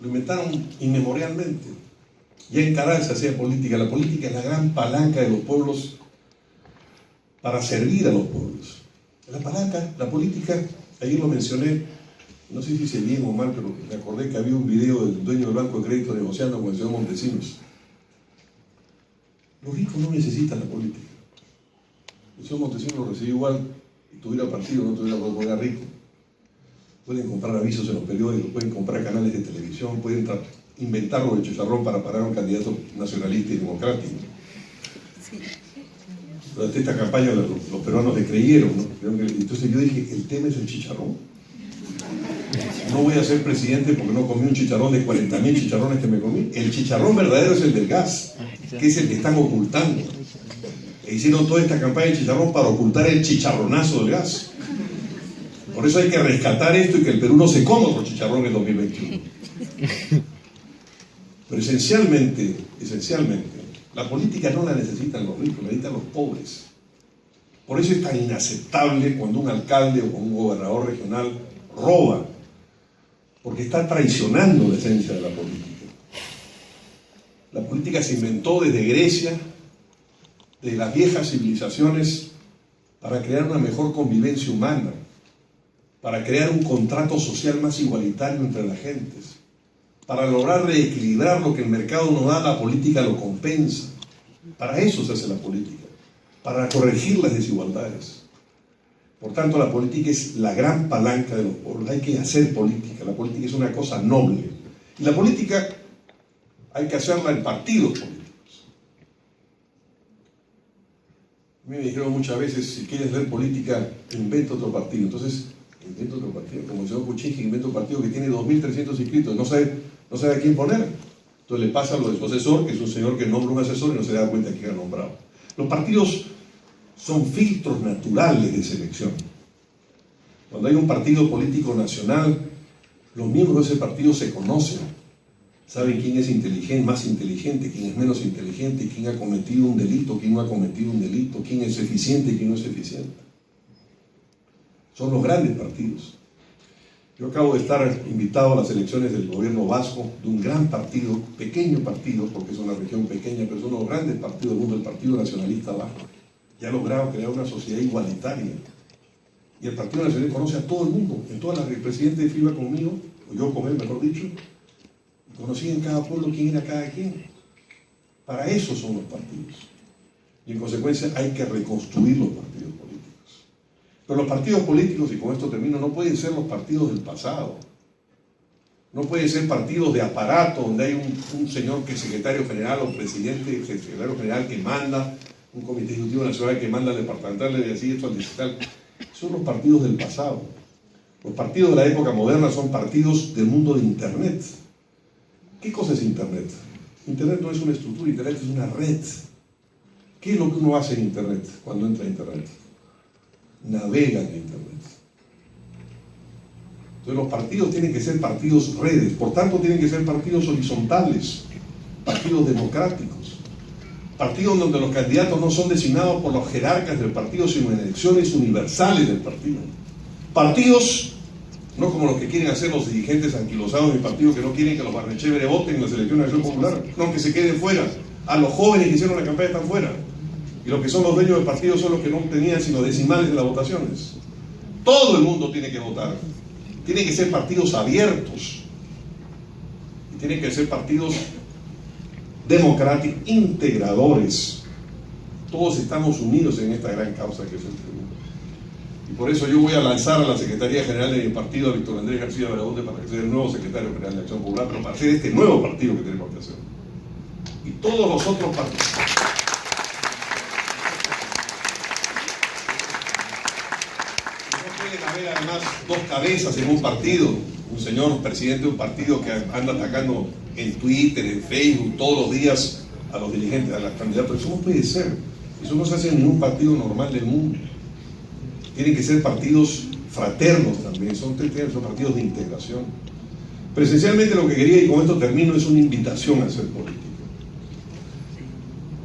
Lo inventaron inmemorialmente. Ya en Caral se hacía política. La política es la gran palanca de los pueblos para servir a los pueblos. La palanca, la política, ayer lo mencioné, no sé si hice bien o mal, pero me acordé que había un video del dueño del Banco de Crédito negociando con el señor Montesinos. Los ricos no necesitan la política. El señor Montesinos lo recibió igual, y tuviera partido, no tuviera porque era rico. Pueden comprar avisos en los periódicos, pueden comprar canales de televisión, pueden inventarlo de chicharrón para parar a un candidato nacionalista y democrático. Sí. Durante esta campaña los peruanos le creyeron, ¿no? Entonces yo dije, el tema es el chicharrón. No voy a ser presidente porque no comí un chicharrón de 40.000 chicharrones que me comí. El chicharrón verdadero es el del gas, que es el que están ocultando. E hicieron toda esta campaña de chicharrón para ocultar el chicharronazo del gas. Por eso hay que rescatar esto y que el Perú no se coma otro chicharrón en 2021. Pero esencialmente, la política no la necesitan los ricos, la necesitan los pobres. Por eso es tan inaceptable cuando un alcalde o un gobernador regional roba, porque está traicionando la esencia de la política. La política se inventó desde Grecia, de las viejas civilizaciones, para crear una mejor convivencia humana, para crear un contrato social más igualitario entre las gentes, para lograr reequilibrar lo que el mercado no da, la política lo compensa. Para eso se hace la política, para corregir las desigualdades. Por tanto, la política es la gran palanca de los pueblos. Hay que hacer política. La política es una cosa noble. Y la política hay que hacerla en partidos políticos. A mí me dijeron muchas veces, si quieres ver política, inventa otro partido. Entonces, invento otro partido. Como el señor Kuczynski inventa un partido que tiene 2.300 inscritos, no sabe a quién poner. Entonces le pasa lo de su asesor, que es un señor que nombra un asesor y no se da cuenta que ha nombrado. Los partidos son filtros naturales de selección. Cuando hay un partido político nacional, los miembros de ese partido se conocen, saben quién es más inteligente, quién es menos inteligente, quién ha cometido un delito, quién no ha cometido un delito, quién es eficiente y quién no es eficiente. Son los grandes partidos. Yo acabo de estar invitado a las elecciones del gobierno vasco de un gran partido, pequeño partido, porque es una región pequeña, pero es uno de los grandes partidos del mundo, el Partido Nacionalista Vasco. Ya ha logrado crear una sociedad igualitaria. Y el Partido Nacional conoce a todo el mundo. El presidente de FIBA conmigo, o yo con él, mejor dicho, y conocí en cada pueblo quién era cada quien. Para eso son los partidos. Y en consecuencia hay que reconstruir los partidos políticos. Pero los partidos políticos, y con esto termino, no pueden ser los partidos del pasado. No pueden ser partidos de aparato donde hay un señor que es secretario general o presidente, secretario general que manda, un comité ejecutivo nacional que manda al departamental de decir esto al digital. Son los partidos del pasado. Los partidos de la época moderna son partidos del mundo de Internet. ¿Qué cosa es Internet? Internet no es una estructura, Internet es una red. ¿Qué es lo que uno hace en Internet cuando entra a Internet? Navega en Internet. Entonces los partidos tienen que ser partidos redes, por tanto tienen que ser partidos horizontales, partidos democráticos. Partidos donde los candidatos no son designados por los jerarcas del partido, sino en elecciones universales del partido. Partidos, no como los que quieren hacer los dirigentes anquilosados del partido, que no quieren que los barnechéveres voten en las elecciones de acción popular, no, que se queden fuera. A los jóvenes que hicieron la campaña están fuera. Y los que son los dueños del partido son los que no tenían sino decimales de las votaciones. Todo el mundo tiene que votar. Tienen que ser partidos abiertos. Y tienen que ser partidos democráticos, integradores. Todos estamos unidos en esta gran causa que es el Perú. Y por eso yo voy a lanzar a la Secretaría General de mi partido, a Víctor Andrés García Belaúnde, para que sea el nuevo secretario general de Acción Popular, pero para hacer este nuevo partido que tenemos que hacer. Y todos los otros partidos. No pueden haber además dos cabezas en un partido. Un señor presidente de un partido que anda atacando en Twitter, en Facebook, todos los días a los dirigentes, a los candidatos. Eso no puede ser. Eso no se hace en ningún partido normal del mundo. Tienen que ser partidos fraternos también, son partidos de integración. Pero esencialmente lo que quería, y con esto termino, es una invitación a hacer política.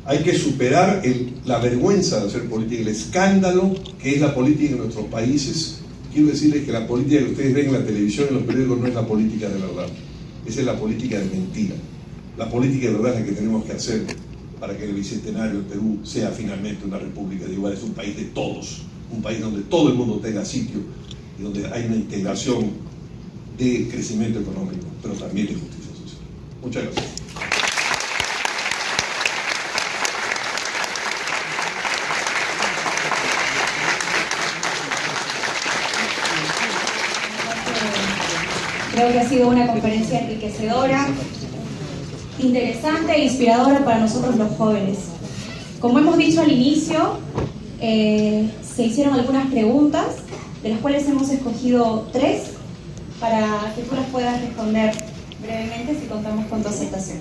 Hay que superar la vergüenza de hacer política, el escándalo que es la política en nuestros países. Quiero decirles que la política que ustedes ven en la televisión y en los periódicos no es la política de verdad. Esa es la política de mentira. La política de verdad es la que tenemos que hacer para que el bicentenario del Perú sea finalmente una república de iguales, un país de todos, un país donde todo el mundo tenga sitio y donde hay una integración de crecimiento económico, pero también de justicia social. Muchas gracias. Creo que ha sido una conferencia enriquecedora, interesante e inspiradora para nosotros los jóvenes. Como hemos dicho al inicio, se hicieron algunas preguntas, de las cuales hemos escogido 3, para que tú las puedas responder brevemente si contamos con tu aceptación.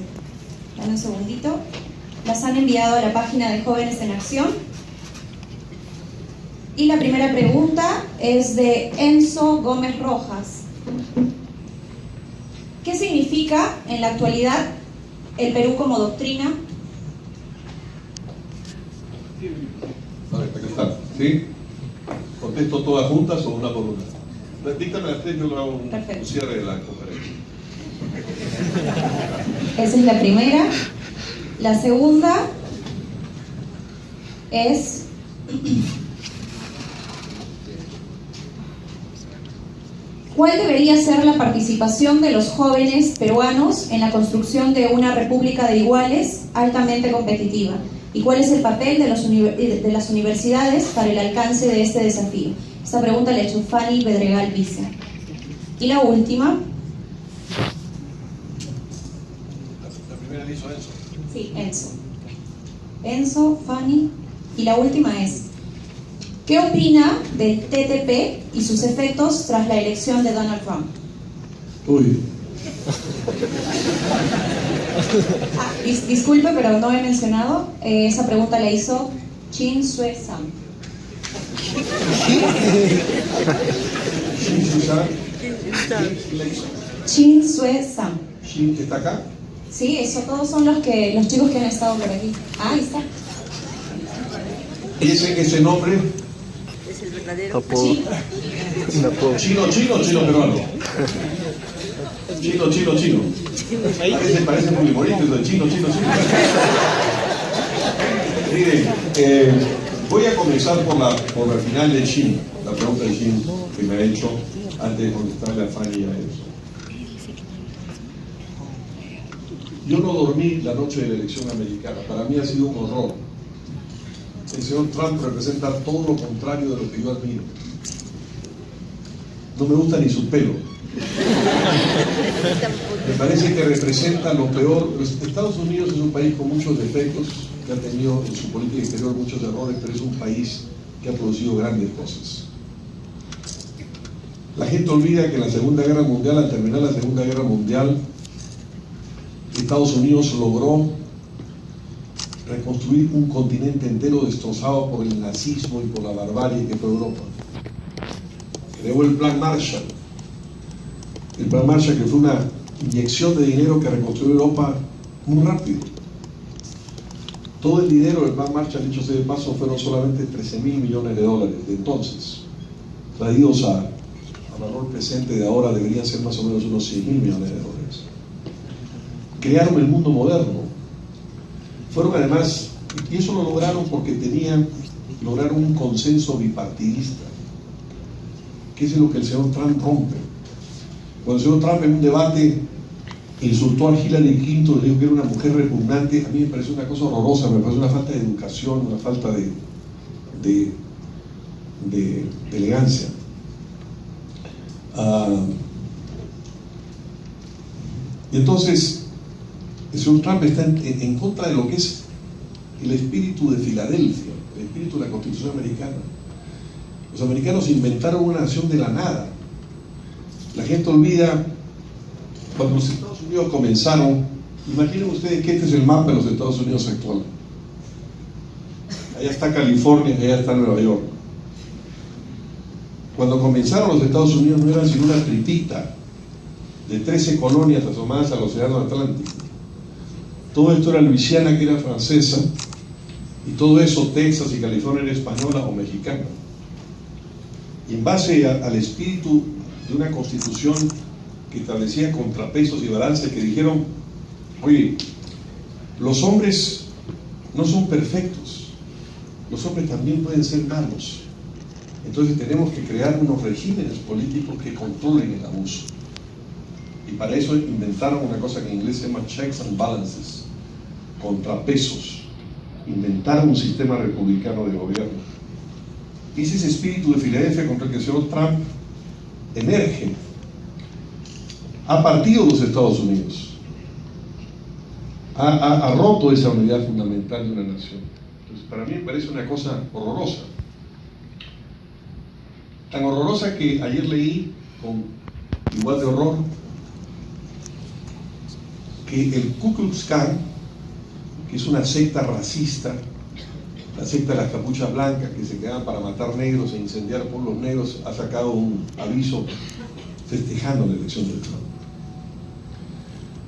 Dame un segundito. Las han enviado a la página de Jóvenes en Acción. Y la primera pregunta es de Enzo Gómez Rojas. ¿Qué significa en la actualidad el Perú como doctrina? Aquí está, ¿sí? ¿Contesto todas juntas o una por una? Díctame las 3, yo hago un cierre de la conferencia. Esa es la primera. La segunda es... ¿Cuál debería ser la participación de los jóvenes peruanos en la construcción de una república de iguales altamente competitiva? ¿Y cuál es el papel de las universidades para el alcance de este desafío? Esta pregunta la ha hecho Fanny Pedregal Vice. Y la última. La primera la hizo Enzo. Sí, Enzo. Enzo, Fanny. Y la última es, ¿qué opina del TTP y sus efectos tras la elección de Donald Trump? Uy, Disculpe, pero no he mencionado. Esa pregunta la hizo Chin Sue Sam. Shin Susan, Chin Sue Sam. Shin que está acá. Sí, eso todos son los chicos que han estado por aquí. Ah, ahí está. ¿Y ese nombre? Es el verdadero. Sí. Chino peruano. Chino. Parece muy bonito eso de chino. Mire, voy a comenzar por la final de Shin, la pregunta de Shin que me ha hecho antes de contestarle a Fanny y a eso. Yo no dormí la noche de la elección americana. Para mí ha sido un horror. El señor Trump representa todo lo contrario de lo que yo admiro. No me gusta ni su pelo. Me parece que representa lo peor. Estados Unidos es un país con muchos defectos, que ha tenido en su política exterior muchos errores, pero es un país que ha producido grandes cosas. La gente olvida que en la Segunda Guerra Mundial, al terminar la Segunda Guerra Mundial, Estados Unidos logró reconstruir un continente entero destrozado por el nazismo y por la barbarie que fue Europa. Creó el Plan Marshall. El Plan Marshall, que fue una inyección de dinero que reconstruyó Europa muy rápido. Todo el dinero del Plan Marshall, dicho sea de paso, fueron solamente 13.000 millones de dólares de entonces. Traídos a valor presente de ahora deberían ser más o menos unos 100.000 millones de dólares. Crearon el mundo moderno. Fueron además, y eso lo lograron porque lograron un consenso bipartidista, que es lo que el señor Trump rompe. Cuando el señor Trump en un debate insultó a Hillary Clinton, le dijo que era una mujer repugnante, a mí me pareció una cosa horrorosa, me pareció una falta de educación, una falta de elegancia. Y entonces el señor Trump está en contra de lo que es el espíritu de Filadelfia, el espíritu de la Constitución americana. Los americanos inventaron una nación de la nada. La gente olvida, cuando los Estados Unidos comenzaron, imaginen ustedes que este es el mapa de los Estados Unidos actual. Allá está California, allá está Nueva York. Cuando comenzaron los Estados Unidos no eran sino una tripita de 13 colonias asomadas al océano Atlántico. Todo esto era Luisiana, que era francesa, y todo eso Texas y California era española o mexicana. Y en base al espíritu de una constitución que establecía contrapesos y balances, que dijeron, oye, los hombres no son perfectos, los hombres también pueden ser malos. Entonces tenemos que crear unos regímenes políticos que controlen el abuso. Y para eso inventaron una cosa que en inglés se llama checks and balances, contrapesos. Inventaron un sistema republicano de gobierno. Y ese espíritu de Filadelfia contra el que el señor Trump emerge. Ha partido los Estados Unidos. Ha roto esa unidad fundamental de una nación. Entonces, para mí me parece una cosa horrorosa. Tan horrorosa que ayer leí, con igual de horror, que el Ku Klux Klan, que es una secta racista, la secta de las capuchas blancas que se quedan para matar negros e incendiar pueblos negros, ha sacado un aviso festejando la elección de Trump.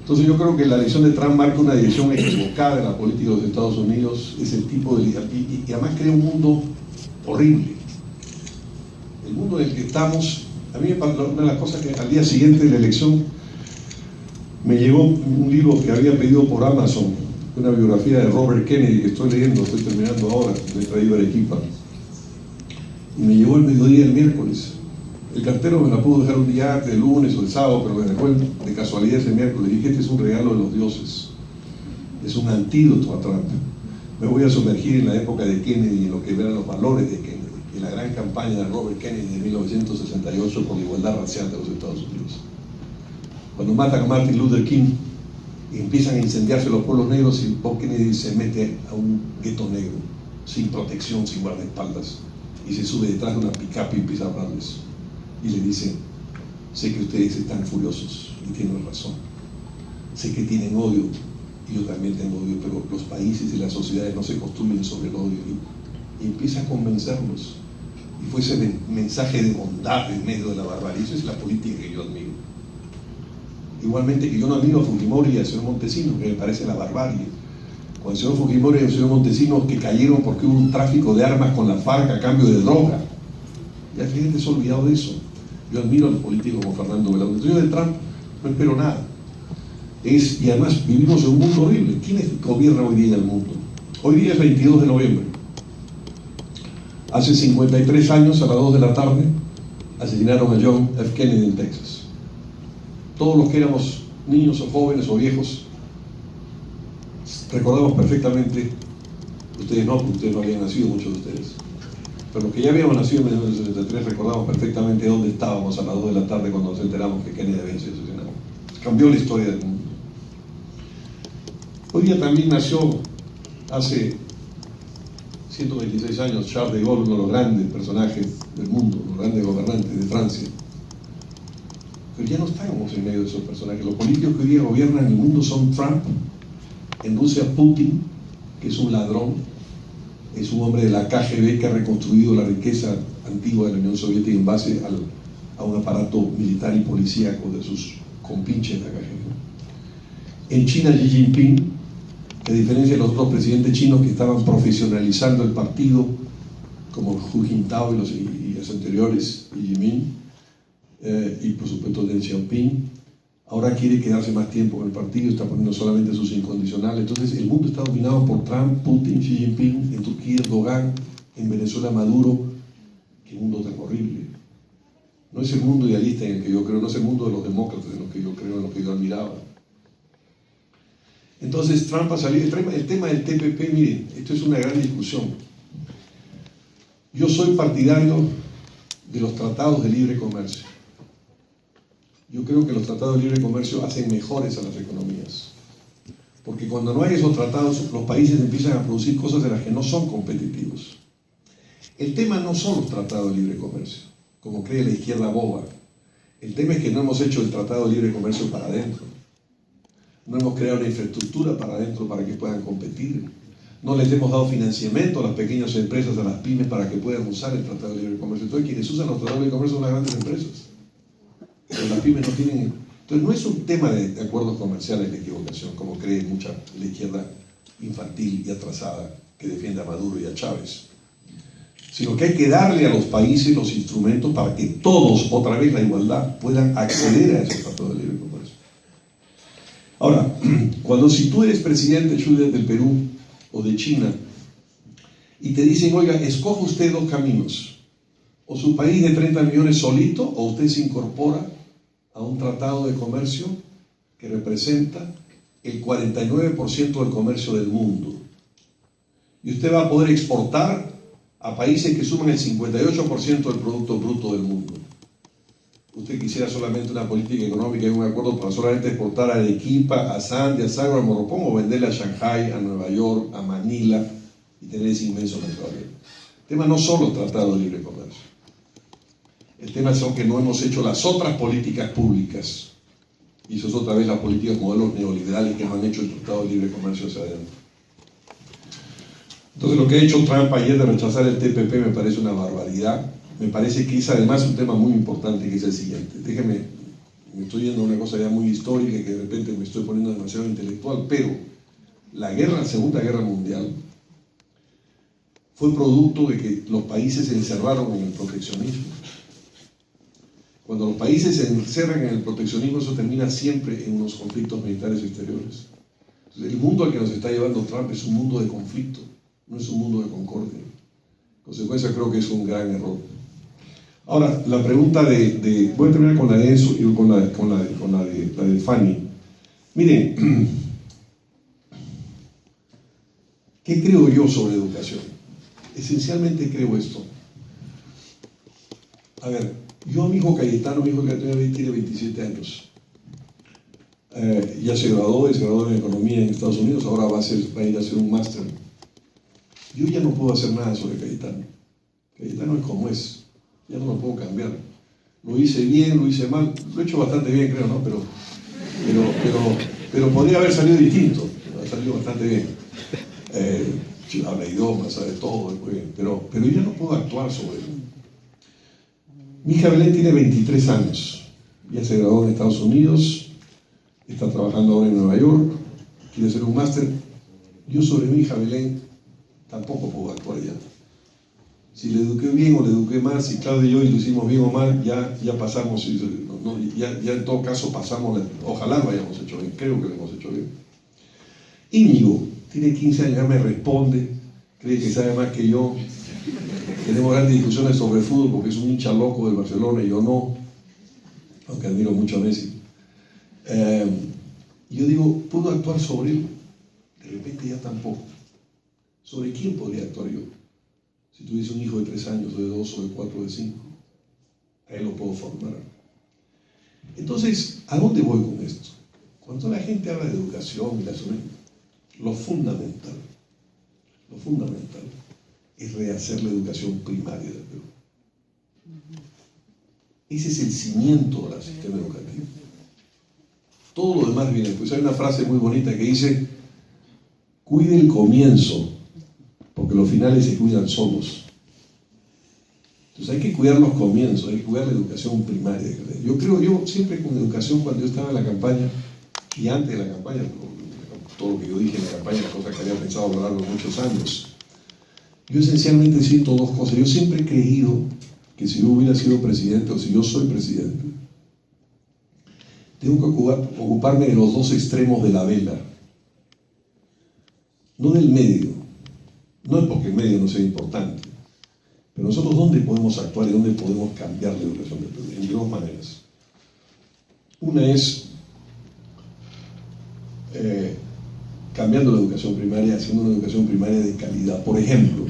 Entonces yo creo que la elección de Trump marca una dirección equivocada en la política de los Estados Unidos, es el tipo de y además crea un mundo horrible. El mundo en el que estamos, a mí una de las cosas que al día siguiente de la elección me llegó un libro que había pedido por Amazon, una biografía de Robert Kennedy que estoy leyendo, estoy terminando ahora, me he traído a Arequipa, y me llegó el mediodía del miércoles. El cartero me la pudo dejar un día antes, el lunes o el sábado, pero me dejó de casualidad ese miércoles. Dije, este es un regalo de los dioses, es un antídoto a Trump. Me voy a sumergir en la época de Kennedy, en lo que eran los valores de Kennedy, en la gran campaña de Robert Kennedy de 1968 por la igualdad racial de los Estados Unidos. Cuando matan a Martin Luther King y empiezan a incendiarse los pueblos negros, y Bob Kennedy se mete a un gueto negro sin protección, sin guardaespaldas, y se sube detrás de una pick-up y empieza a hablarles. Y le dice: sé que ustedes están furiosos y tienen razón. Sé que tienen odio, y yo también tengo odio, pero los países y las sociedades no se construyen sobre el odio. Y empieza a convencerlos. Y fue ese mensaje de bondad en medio de la barbarie. Esa es la política que yo admiro. Igualmente que yo no admiro a Fujimori y al señor Montesinos, que me parece la barbarie. Con el señor Fujimori y el señor Montesinos, que cayeron porque hubo un tráfico de armas con la FARC a cambio de droga. Ya la gente se ha olvidado de eso. Yo admiro a los políticos como Fernando Velasco. Yo de Trump no espero nada. Y además vivimos en un mundo horrible. ¿Quién gobierna hoy día el mundo? Hoy día es 22 de noviembre. Hace 53 años, a las 2 de la tarde, asesinaron a John F. Kennedy en Texas. Todos los que éramos niños o jóvenes o viejos recordamos perfectamente, ustedes no habían nacido, muchos de ustedes, pero los que ya habíamos nacido en 1973 recordamos perfectamente dónde estábamos a las 2 de la tarde cuando nos enteramos que Kennedy había sido asesinado. Cambió la historia del mundo. Hoy día también nació, hace 126 años, Charles de Gaulle, uno de los grandes personajes del mundo, los grandes gobernantes de Francia. Pero ya no estamos en medio de esos personajes. Los políticos que hoy día gobiernan el mundo son Trump, en Rusia Putin, que es un ladrón, es un hombre de la KGB que ha reconstruido la riqueza antigua de la Unión Soviética en base a un aparato militar y policíaco de sus compinches de la KGB. En China, Xi Jinping, que a diferencia de los otros presidentes chinos que estaban profesionalizando el partido, como Hu Jintao y los anteriores, Xi Jinping, y por supuesto Deng Xiaoping, ahora quiere quedarse más tiempo en el partido, está poniendo solamente sus incondicionales. Entonces el mundo está dominado por Trump, Putin, Xi Jinping, en Turquía Erdogan, en Venezuela Maduro. Qué mundo tan horrible. No es el mundo idealista en el que yo creo, no es el mundo de los demócratas en el que yo creo, en lo que yo admiraba. Entonces Trump ha salido. El tema del TPP, miren, esto es una gran discusión. Yo soy partidario de los tratados de libre comercio. Yo creo que los tratados de libre comercio hacen mejores a las economías. Porque cuando no hay esos tratados, los países empiezan a producir cosas de las que no son competitivos. El tema no son los tratados de libre comercio, como cree la izquierda boba. El tema es que no hemos hecho el tratado de libre comercio para adentro. No hemos creado una infraestructura para adentro para que puedan competir. No les hemos dado financiamiento a las pequeñas empresas, a las pymes, para que puedan usar el tratado de libre comercio. Entonces, quienes usan los tratados de libre comercio son las grandes empresas. Pero las pymes no tienen. Entonces, no es un tema de acuerdos comerciales de equivocación, como cree mucha la izquierda infantil y atrasada que defiende a Maduro y a Chávez, sino que hay que darle a los países los instrumentos para que todos, otra vez la igualdad, puedan acceder a esos tratados de libre comercio. Ahora, si tú eres presidente del Perú o de China y te dicen: oiga, escoja usted dos caminos, o su país de 30 millones solito, o usted se incorpora a un tratado de comercio que representa el 49% del comercio del mundo, y usted va a poder exportar a países que suman el 58% del Producto Bruto del mundo. Usted quisiera solamente una política económica y un acuerdo para solamente exportar a Arequipa, a Sandia, a Sagro, a Morropón, o venderle a Shanghai, a Nueva York, a Manila, y tener ese inmenso mercado. El tema no solo es tratado de libre comercio. El tema es que no hemos hecho las otras políticas públicas, y eso es otra vez las políticas modelos neoliberales que no han hecho el tratado de libre comercio hacia adentro. Entonces, lo que ha hecho Trump ayer de rechazar el TPP me parece una barbaridad. Me parece que es además un tema muy importante, que es el siguiente. Déjeme, me estoy yendo a una cosa ya muy histórica y que de repente me estoy poniendo demasiado intelectual, pero la Segunda Guerra Mundial fue producto de que los países se encerraron en el proteccionismo. Cuando los países se encerran en el proteccionismo, eso termina siempre en unos conflictos militares exteriores. Entonces, el mundo al que nos está llevando Trump es un mundo de conflicto, no es un mundo de concordia. En consecuencia, creo que es un gran error. Ahora, la pregunta voy a terminar con la de Enzo y con la de Fanny. Miren, ¿qué creo yo sobre educación? Esencialmente creo esto. A ver, yo a mi hijo Cayetano, tiene 27 años. Ya se graduó en economía en Estados Unidos, ahora va a ir a hacer un máster. Yo ya no puedo hacer nada sobre Cayetano. Cayetano es como es, ya no lo puedo cambiar. Lo hice bien, lo hice mal, lo he hecho bastante bien, creo, ¿no? Pero podría haber salido distinto, ha salido bastante bien. Habla idiomas, sabe todo, muy bien, pero yo ya no puedo actuar sobre él. Mi hija Belén tiene 23 años, ya se graduó en Estados Unidos, está trabajando ahora en Nueva York, quiere hacer un máster. Yo sobre mi hija Belén tampoco puedo actuar ya. Si le eduqué bien o le eduqué mal, si Claudia y yo lo hicimos bien o mal, ya pasamos, ya en todo caso pasamos, ojalá lo hayamos hecho bien, creo que lo hemos hecho bien. Íñigo tiene 15 años, ya me responde, cree que sabe más que yo. Tenemos grandes discusiones sobre fútbol porque es un hincha loco del Barcelona y yo no, aunque admiro mucho a Messi. Yo digo, ¿puedo actuar sobre él? De repente ya tampoco. ¿Sobre quién podría actuar yo? Si tuviese un hijo de 3 años, o de 2, o de 4, o de 5, a él lo puedo formar. Entonces, ¿a dónde voy con esto? Cuando la gente habla de educación y lo fundamental es rehacer la educación primaria del Perú. Ese es el cimiento del sistema educativo. Todo lo demás viene. Pues hay una frase muy bonita que dice: cuide el comienzo, porque los finales se cuidan solos. Entonces hay que cuidar los comienzos, hay que cuidar la educación primaria. Yo siempre con educación, cuando yo estaba en la campaña, y antes de la campaña, todo lo que yo dije en la campaña, las cosas que había pensado a lo largo de muchos años, yo esencialmente siento dos cosas. Yo siempre he creído que si yo hubiera sido presidente, o si yo soy presidente, tengo que ocuparme de los dos extremos de la vela, no del medio. No es porque el medio no sea importante, pero nosotros ¿dónde podemos actuar y dónde podemos cambiar la educación del Perú? En dos maneras. Una es cambiando la educación primaria, haciendo una educación primaria de calidad. Por ejemplo,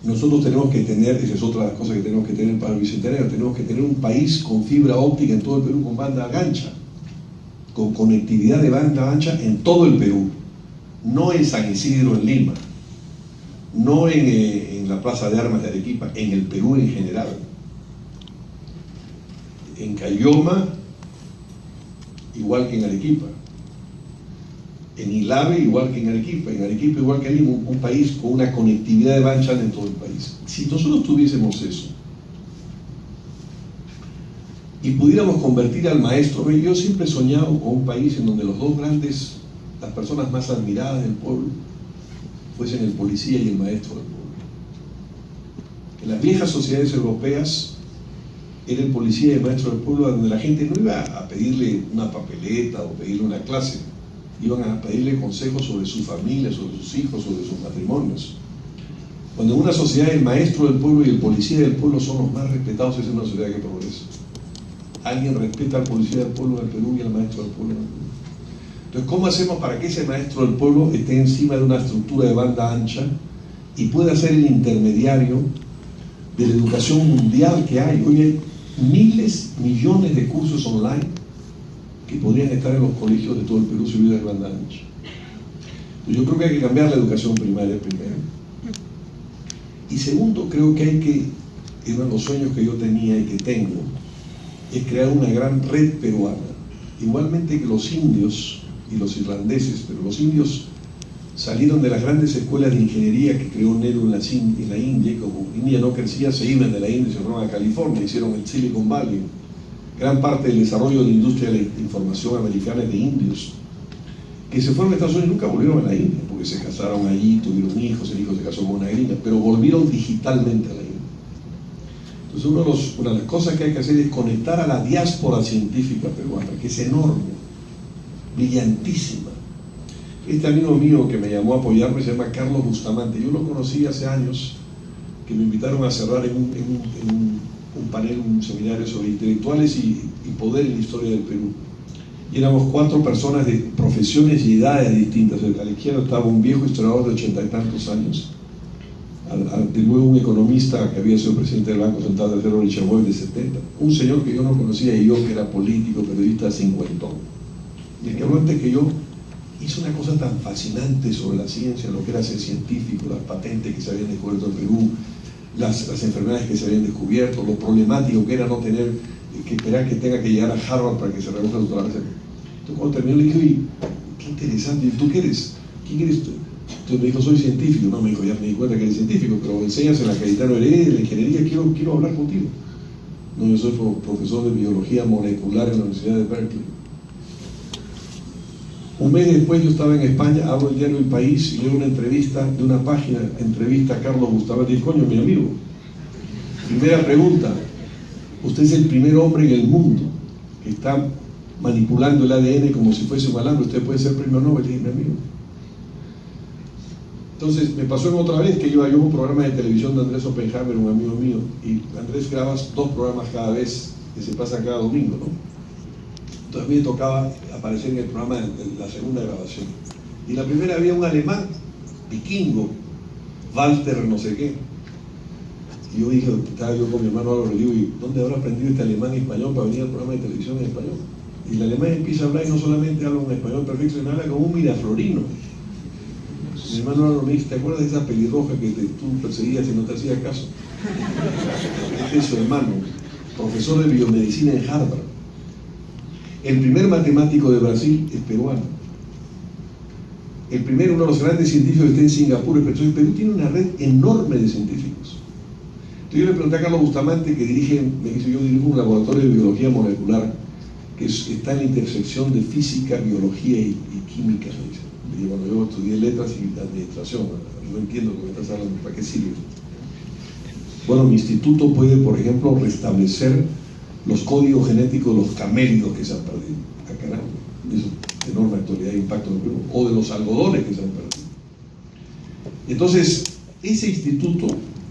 nosotros tenemos que tener, esa es otra de las cosas que tenemos que tener para el Bicentenario, tenemos que tener un país con fibra óptica en todo el Perú, con banda ancha, con conectividad de banda ancha en todo el Perú, no en San Isidro, en Lima, no en la Plaza de Armas de Arequipa, en el Perú en general. En Cayoma, igual que en Arequipa. En Ilave, igual que en Arequipa igual que en Lima, un país con una conectividad de banda ancha en todo el país. Si nosotros tuviésemos eso y pudiéramos convertir al maestro, yo siempre he soñado con un país en donde los dos grandes, las personas más admiradas del pueblo, fuesen el policía y el maestro del pueblo. En las viejas sociedades europeas era el policía y el maestro del pueblo, donde la gente no iba a pedirle una papeleta o pedirle una clase, iban a pedirle consejos sobre su familia, sobre sus hijos, sobre sus matrimonios. Cuando en una sociedad el maestro del pueblo y el policía del pueblo son los más respetados, es una sociedad que progresa. Alguien respeta al policía del pueblo del Perú y al maestro del pueblo del Perú. Entonces, ¿cómo hacemos para que ese maestro del pueblo esté encima de una estructura de banda ancha y pueda ser el intermediario de la educación mundial que hay? Hoy hay miles, millones de cursos online que podrían estar en los colegios de todo el Perú si hubiera banda ancha. Yo creo que hay que cambiar la educación primaria primero. Y segundo, creo que hay que, uno de los sueños que yo tenía y que tengo, es crear una gran red peruana. Igualmente que los indios y los irlandeses, pero los indios salieron de las grandes escuelas de ingeniería que creó Nehru en la India, y como India no crecía, se iban de la India y se fueron a California, hicieron el Silicon Valley. Gran parte del desarrollo de la industria de la información americana es de indios, que se fueron a Estados Unidos y nunca volvieron a la India, porque se casaron allí, tuvieron hijos, el hijo se casó con una gringa, pero volvieron digitalmente a la India. Entonces una de las cosas que hay que hacer es conectar a la diáspora científica peruana, que es enorme, brillantísima. Este amigo mío que me llamó a apoyarme se llama Carlos Bustamante. Yo lo conocí hace años, que me invitaron a cerrar en un panel, un seminario sobre intelectuales y poder en la historia del Perú. Y éramos 4 personas de profesiones y edades distintas. A la izquierda estaba un viejo historiador de 80 y tantos años, de luego un economista que había sido presidente del Banco Central de Reserva, Chaboy, de 70, un señor que yo no conocía y yo que era político, periodista, cincuentón, y el que habló antes que yo, hizo una cosa tan fascinante sobre la ciencia, lo que era ser científico, las patentes que se habían descubierto en Perú, las enfermedades que se habían descubierto, lo problemático que era no tener que esperar que tenga que llegar a Harvard para que se reduzca el doctorado. Entonces cuando terminó le dije, oye, qué interesante, ¿y tú qué eres? ¿Quién eres tú? Entonces me dijo, soy científico. No, me dijo, ya me di cuenta que eres científico, pero enseñas en la Cayetano Heredia, en la ingeniería, quiero hablar contigo. No, yo soy profesor de biología molecular en la Universidad de Berkeley. Un mes después yo estaba en España, abro el diario El País y leo una entrevista de una página, entrevista a Carlos Bustamante, coño, mi amigo. Primera pregunta, usted es el primer hombre en el mundo que está manipulando el ADN como si fuese un alambre, usted puede ser premio Nobel, y mi amigo. Entonces me pasó en otra vez que yo un programa de televisión de Andrés Oppenheimer, un amigo mío, y Andrés grabas 2 programas cada vez, que se pasan cada domingo, ¿no? Entonces a mí me tocaba aparecer en el programa de la segunda grabación. Y en la primera había un alemán, vikingo, Walter no sé qué. Y yo dije, estaba yo con mi hermano Álvaro, le digo, ¿y dónde habrá aprendido este alemán y español para venir al programa de televisión en español? Y el alemán empieza a hablar y no solamente habla un español perfecto, sino habla como un miraflorino. Mi hermano Álvaro me dice, ¿te acuerdas de esa pelirroja que tú perseguías y no te hacía caso? Este es su hermano, profesor de biomedicina en Harvard. El primer matemático de Brasil es peruano. El primero, uno de los grandes científicos que está en Singapur, el Perú tiene una red enorme de científicos. Entonces yo le pregunté a Carlos Bustamante, que dirige, me dice, yo dirijo un laboratorio de biología molecular que está en la intersección de física, biología y química, me dice. Y bueno, yo estudié letras y administración, no entiendo lo que me estás hablando, ¿para qué sirve? Bueno, mi instituto puede, por ejemplo, restablecer los códigos genéticos de los camélidos que se han perdido. Ah, caramba, eso es enorme actualidad e impacto en el Perú. O de los algodones que se han perdido. Entonces, ese instituto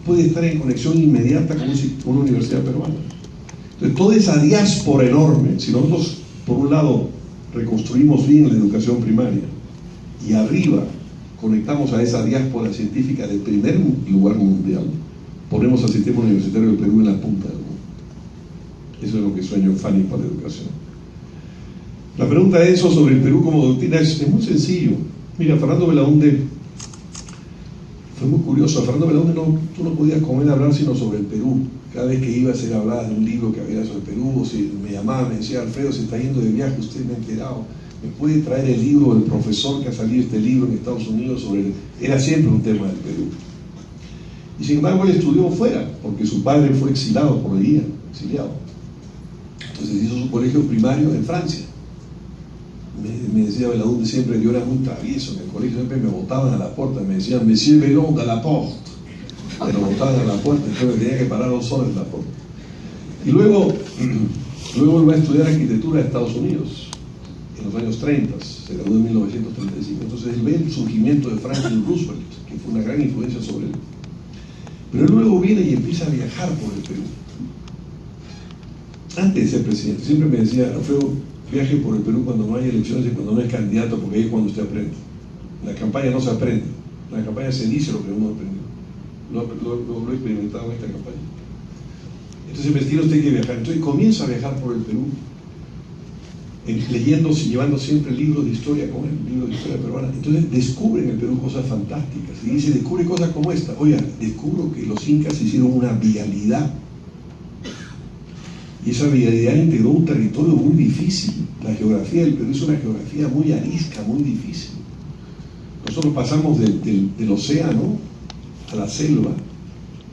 puede estar en conexión inmediata con una universidad peruana. Entonces, toda esa diáspora enorme, si nosotros, por un lado, reconstruimos bien la educación primaria, y arriba conectamos a esa diáspora científica de primer lugar mundial, ponemos al sistema universitario del Perú en la punta del mundo. Eso es lo que sueño Fanny para la educación. La pregunta de eso sobre el Perú como doctrina es muy sencillo. Mira, Fernando Belaúnde fue muy curioso. A Fernando Belaúnde tú no podías con él hablar sino sobre el Perú. Cada vez que ibas a hablar de un libro que había sobre el Perú, o si me llamaba, me decía, Alfredo, se está yendo de viaje, usted me ha enterado. ¿Me puede traer el libro del profesor que ha salido este libro en Estados Unidos sobre él? Era siempre un tema del Perú. Y sin embargo él estudió fuera, porque su padre fue exilado por el guía, exiliado. Entonces hizo su colegio primario en Francia. Me decía Belaúnde siempre, yo era muy travieso en el colegio, siempre me botaban a la puerta, me decían, Monsieur Belaúnde a la porte. Me lo botaban a la puerta, entonces tenía que parar 2 horas en la puerta. Y luego él va a estudiar arquitectura en Estados Unidos. En los años 30, se graduó en 1935. Entonces él ve el surgimiento de Franklin Roosevelt, que fue una gran influencia sobre él. Pero él luego viene y empieza a viajar por el Perú. Antes de ser presidente, siempre me decía, Alfredo, viaje por el Perú cuando no hay elecciones y cuando no es candidato, porque ahí es cuando usted aprende. En la campaña no se aprende, en la campaña se dice lo que uno aprendió. Lo he experimentado en esta campaña. Entonces me tiene usted que viajar. Entonces comienza a viajar por el Perú, leyendo, llevando siempre libros de historia con él, libros de historia peruana. Entonces descubre en el Perú cosas fantásticas y dice, descubre cosas como esta. Oiga, descubro que los incas hicieron una vialidad y esa vialidad integró un territorio muy difícil. La geografía del Perú es una geografía muy arisca, muy difícil. Nosotros pasamos del océano a la selva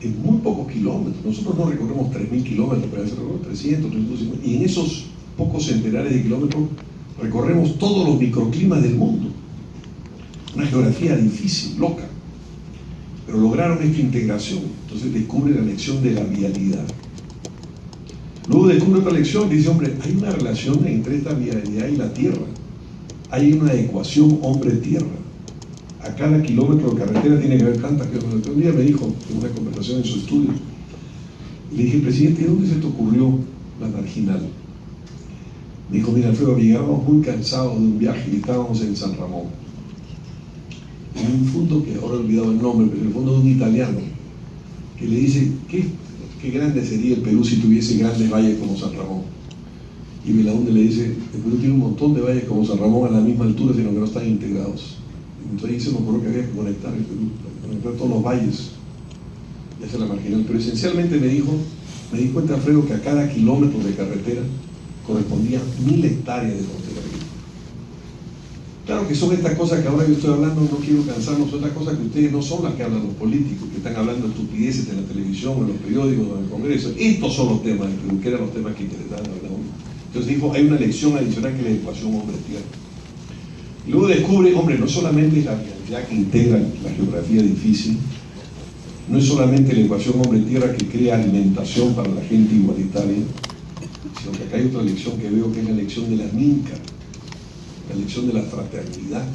en muy pocos kilómetros. Nosotros no recorremos 3.000 kilómetros, pero a veces recorremos 300, 350, y en esos pocos centenares de kilómetros recorremos todos los microclimas del mundo. Una geografía difícil, loca, pero lograron esta integración. Entonces descubre la lección de la vialidad. Luego descubre otra lección y dice, hombre, hay una relación entre esta vialidad y la tierra. Hay una ecuación hombre-tierra. A cada kilómetro de carretera tiene que haber tantas kilómetros. Un día me dijo, en una conversación en su estudio, le dije, presidente, ¿de dónde se te ocurrió la marginal? Me dijo, mira, Alfredo, llegábamos muy cansados de un viaje y estábamos en San Ramón. En un fondo que ahora he olvidado el nombre, pero en el fondo de un italiano, que le dice, ¿qué grande sería el Perú si tuviese grandes valles como San Ramón? Y Belaúnde le dice, el Perú tiene un montón de valles como San Ramón a la misma altura, sino que no están integrados. Entonces ahí se me ocurrió que había que conectar el Perú, conectar todos los valles y hacer la marginal. Pero esencialmente me di cuenta, Alfredo, que a cada kilómetro de carretera correspondían 1000 hectáreas de frontera agrícola. Claro que son estas cosas que ahora yo estoy hablando, no quiero cansarlos, son las cosas que ustedes no son las que hablan los políticos, que están hablando estupideces en la televisión, en los periódicos, en el Congreso. Estos son los temas del Perú, que eran los temas que interesaban a Belaúnde. Entonces dijo, hay una lección adicional que es la ecuación hombre-tierra. Y luego descubre, hombre, no solamente es la vialidad que integra la geografía difícil, no es solamente la ecuación hombre-tierra que crea alimentación para la gente igualitaria, sino que acá hay otra lección que veo que es la lección de la minca, la lección de la fraternidad,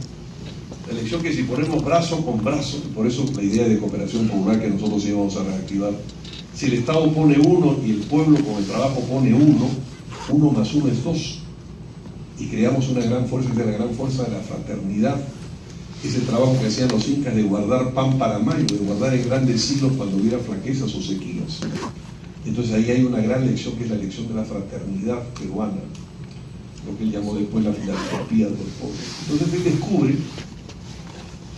la lección que si ponemos brazo con brazo, y por eso la idea de cooperación popular que nosotros íbamos a reactivar, si el Estado pone 1 y el pueblo con el trabajo pone 1, 1 más 1 es 2, y creamos una gran fuerza, que es la gran fuerza de la fraternidad. Ese trabajo que hacían los incas de guardar pan para mayo, de guardar en grandes siglos cuando hubiera flaquezas o sequías. Entonces ahí hay una gran lección que es la lección de la fraternidad peruana, lo que él llamó después la filantropía de los pobres. Entonces él descubre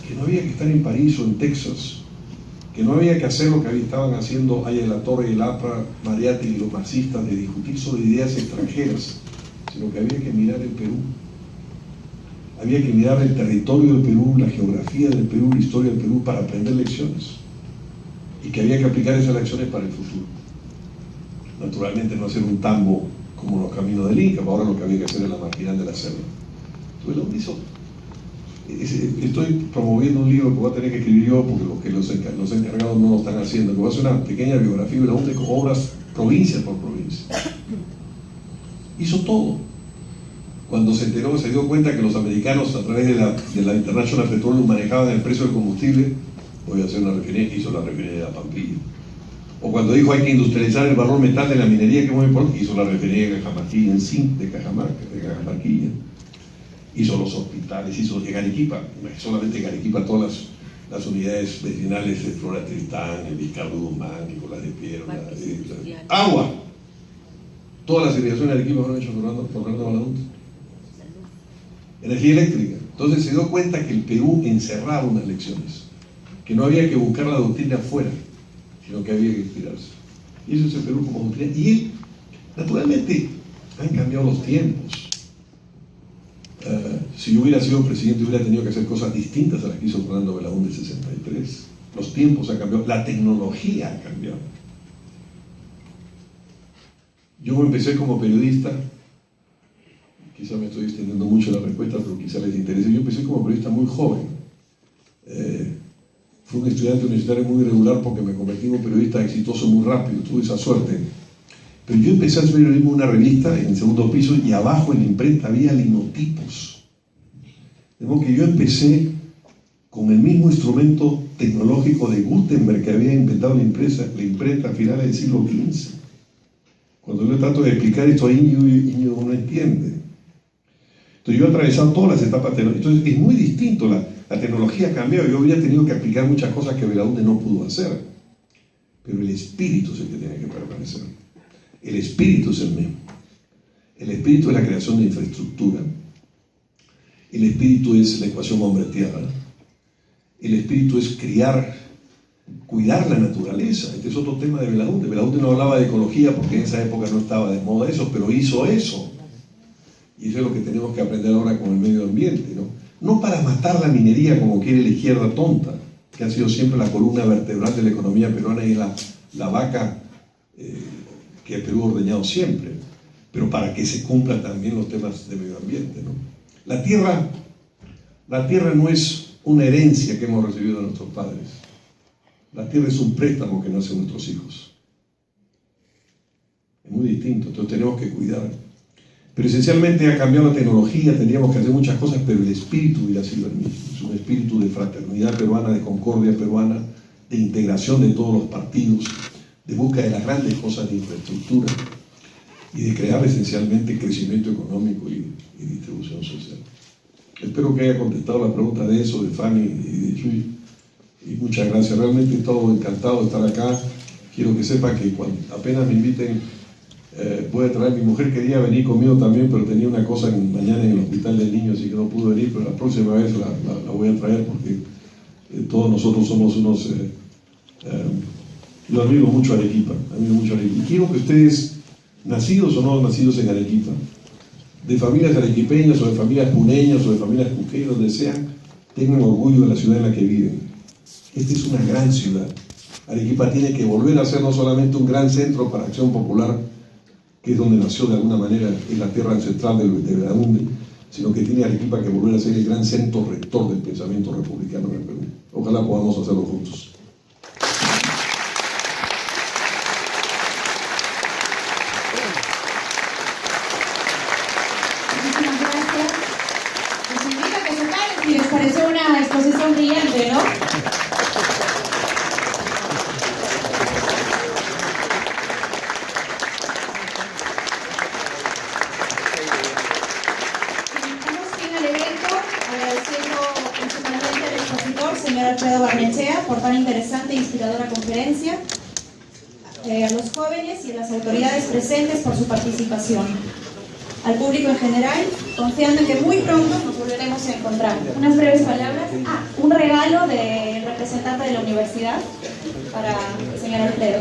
que no había que estar en París o en Texas, que no había que hacer lo que estaban haciendo Aya de la Torre, el APRA, Mariátegui y los marxistas, de discutir sobre ideas extranjeras, sino que había que mirar el Perú. Había que mirar el territorio del Perú, la geografía del Perú, la historia del Perú para aprender lecciones. Y que había que aplicar esas lecciones para el futuro. Naturalmente no hacer un tambo como los caminos del Inca, ahora lo que había que hacer era la marginal de la selva. Entonces lo hizo. Estoy promoviendo un libro que voy a tener que escribir yo porque los encargados no lo están haciendo, que va a ser una pequeña biografía de Belaúnde con obras provincia por provincia. Hizo todo. Cuando se enteró, se dio cuenta que los americanos a través de la International Petroleum manejaban el precio del combustible, voy a hacer una refinería, hizo la refinería de la Pampilla. O cuando dijo hay que industrializar el valor metal de la minería, que es muy importante, hizo la refinería de Cajamarquilla en zinc de Cajamarquilla. Hizo los hospitales, hizo en Arequipa, solamente en Arequipa todas las unidades vecinales de Flora Tristán, el Vizcardo Guzmán, Nicolás de Piedra, agua. Todas las irrigaciones de Arequipa fueron hechas por Fernando Belaúnde. Energía eléctrica. Entonces se dio cuenta que el Perú encerraba unas lecciones, que no había que buscar la doctrina afuera, sino que había que inspirarse. Y eso es el Perú como doctrina. Y él, naturalmente, han cambiado los tiempos. Si yo hubiera sido presidente, hubiera tenido que hacer cosas distintas a las que hizo Fernando Belaúnde en 63. Los tiempos han cambiado, la tecnología ha cambiado. Yo empecé como periodista, quizá me estoy extendiendo mucho la respuesta, pero quizá les interese. Yo empecé como periodista muy joven. Fui un estudiante universitario muy irregular porque me convertí en un periodista exitoso muy rápido, tuve esa suerte. Pero yo empecé a hacer periodismo en una revista en el segundo piso y abajo en la imprenta había linotipos. De modo que yo empecé con el mismo instrumento tecnológico de Gutenberg que había inventado la imprenta a finales del siglo XV. Cuando yo trato de explicar esto a Íñigo no entiende. Entonces yo he atravesado todas las etapas tecnológicas. Entonces es muy distinto, la tecnología ha cambiado. Yo habría tenido que aplicar muchas cosas que Belaúnde no pudo hacer. Pero el espíritu es el que tiene que permanecer. El espíritu es el mismo. El espíritu es la creación de infraestructura. El espíritu es la ecuación hombre-tierra. El espíritu es cuidar la naturaleza. Este es otro tema de Belaúnde. Belaúnde no hablaba de ecología porque en esa época no estaba de moda eso, pero hizo eso. Y eso es lo que tenemos que aprender ahora con el medio ambiente, ¿no? No para matar la minería como quiere la izquierda tonta, que ha sido siempre la columna vertebral de la economía peruana y la vaca que el Perú ha ordeñado siempre, pero para que se cumplan también los temas de medio ambiente, ¿no? La tierra no es una herencia que hemos recibido de nuestros padres. La tierra es un préstamo que nos hacen nuestros hijos. Es muy distinto, entonces tenemos que cuidar. Pero esencialmente ha cambiado la tecnología, tendríamos que hacer muchas cosas, pero el espíritu hubiera sido el mismo. Es un espíritu de fraternidad peruana, de concordia peruana, de integración de todos los partidos, de búsqueda de las grandes cosas de infraestructura y de crear esencialmente crecimiento económico y distribución social. Espero que haya contestado la pregunta de eso, de Fanny y de Chuy. Y muchas gracias, realmente he estado encantado de estar acá. Quiero que sepa que cuando apenas me inviten Voy a traer, mi mujer quería venir conmigo también, pero tenía una cosa mañana en el hospital del niño, así que no pudo venir, pero la próxima vez la voy a traer porque todos nosotros somos unos... yo admiro mucho a Arequipa, y quiero que ustedes, nacidos o no nacidos en Arequipa, de familias arequipeñas o de familias puneñas o de familias cuqueñas, donde sean, tengan orgullo de la ciudad en la que viven. Esta es una gran ciudad. Arequipa tiene que volver a ser no solamente un gran centro para acción popular, que es donde nació de alguna manera, en la tierra ancestral de Belaúnde, sino que tiene Arequipa que volver a ser el gran centro rector del pensamiento republicano en el Perú. Ojalá podamos hacerlo juntos. Muchísimas gracias. Les invito a que se paren si les pareció una exposición brillante, ¿no? Señor Alfredo Barnechea, por tan interesante e inspiradora conferencia, a los jóvenes y a las autoridades presentes por su participación, al público en general, confiando en que muy pronto nos volveremos a encontrar. Unas breves palabras. Un regalo del representante de la universidad para el señor Alfredo.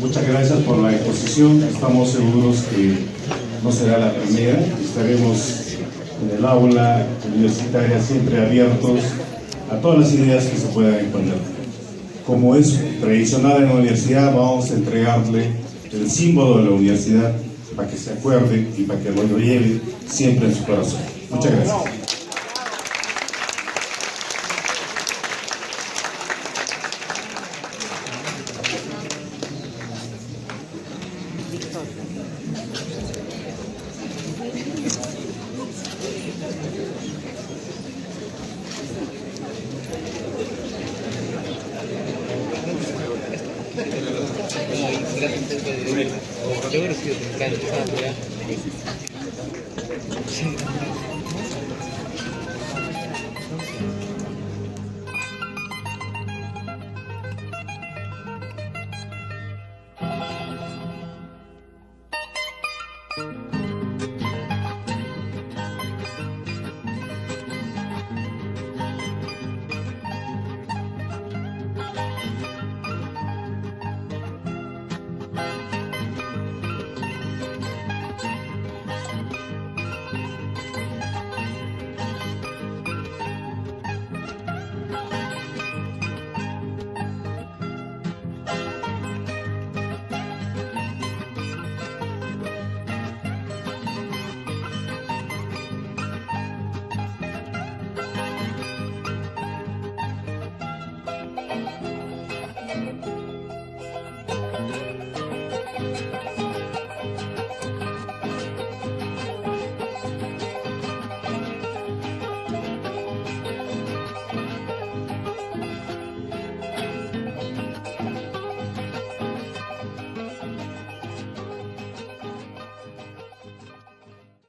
Muchas gracias por la exposición. Estamos seguros que no será la primera. Estaremos en el aula universitaria siempre abiertos a todas las ideas que se puedan encontrar. Como es tradicional en la universidad, vamos a entregarle el símbolo de la universidad para que se acuerde y para que lo lleve siempre en su corazón. Muchas gracias. Yo creo que te encanta.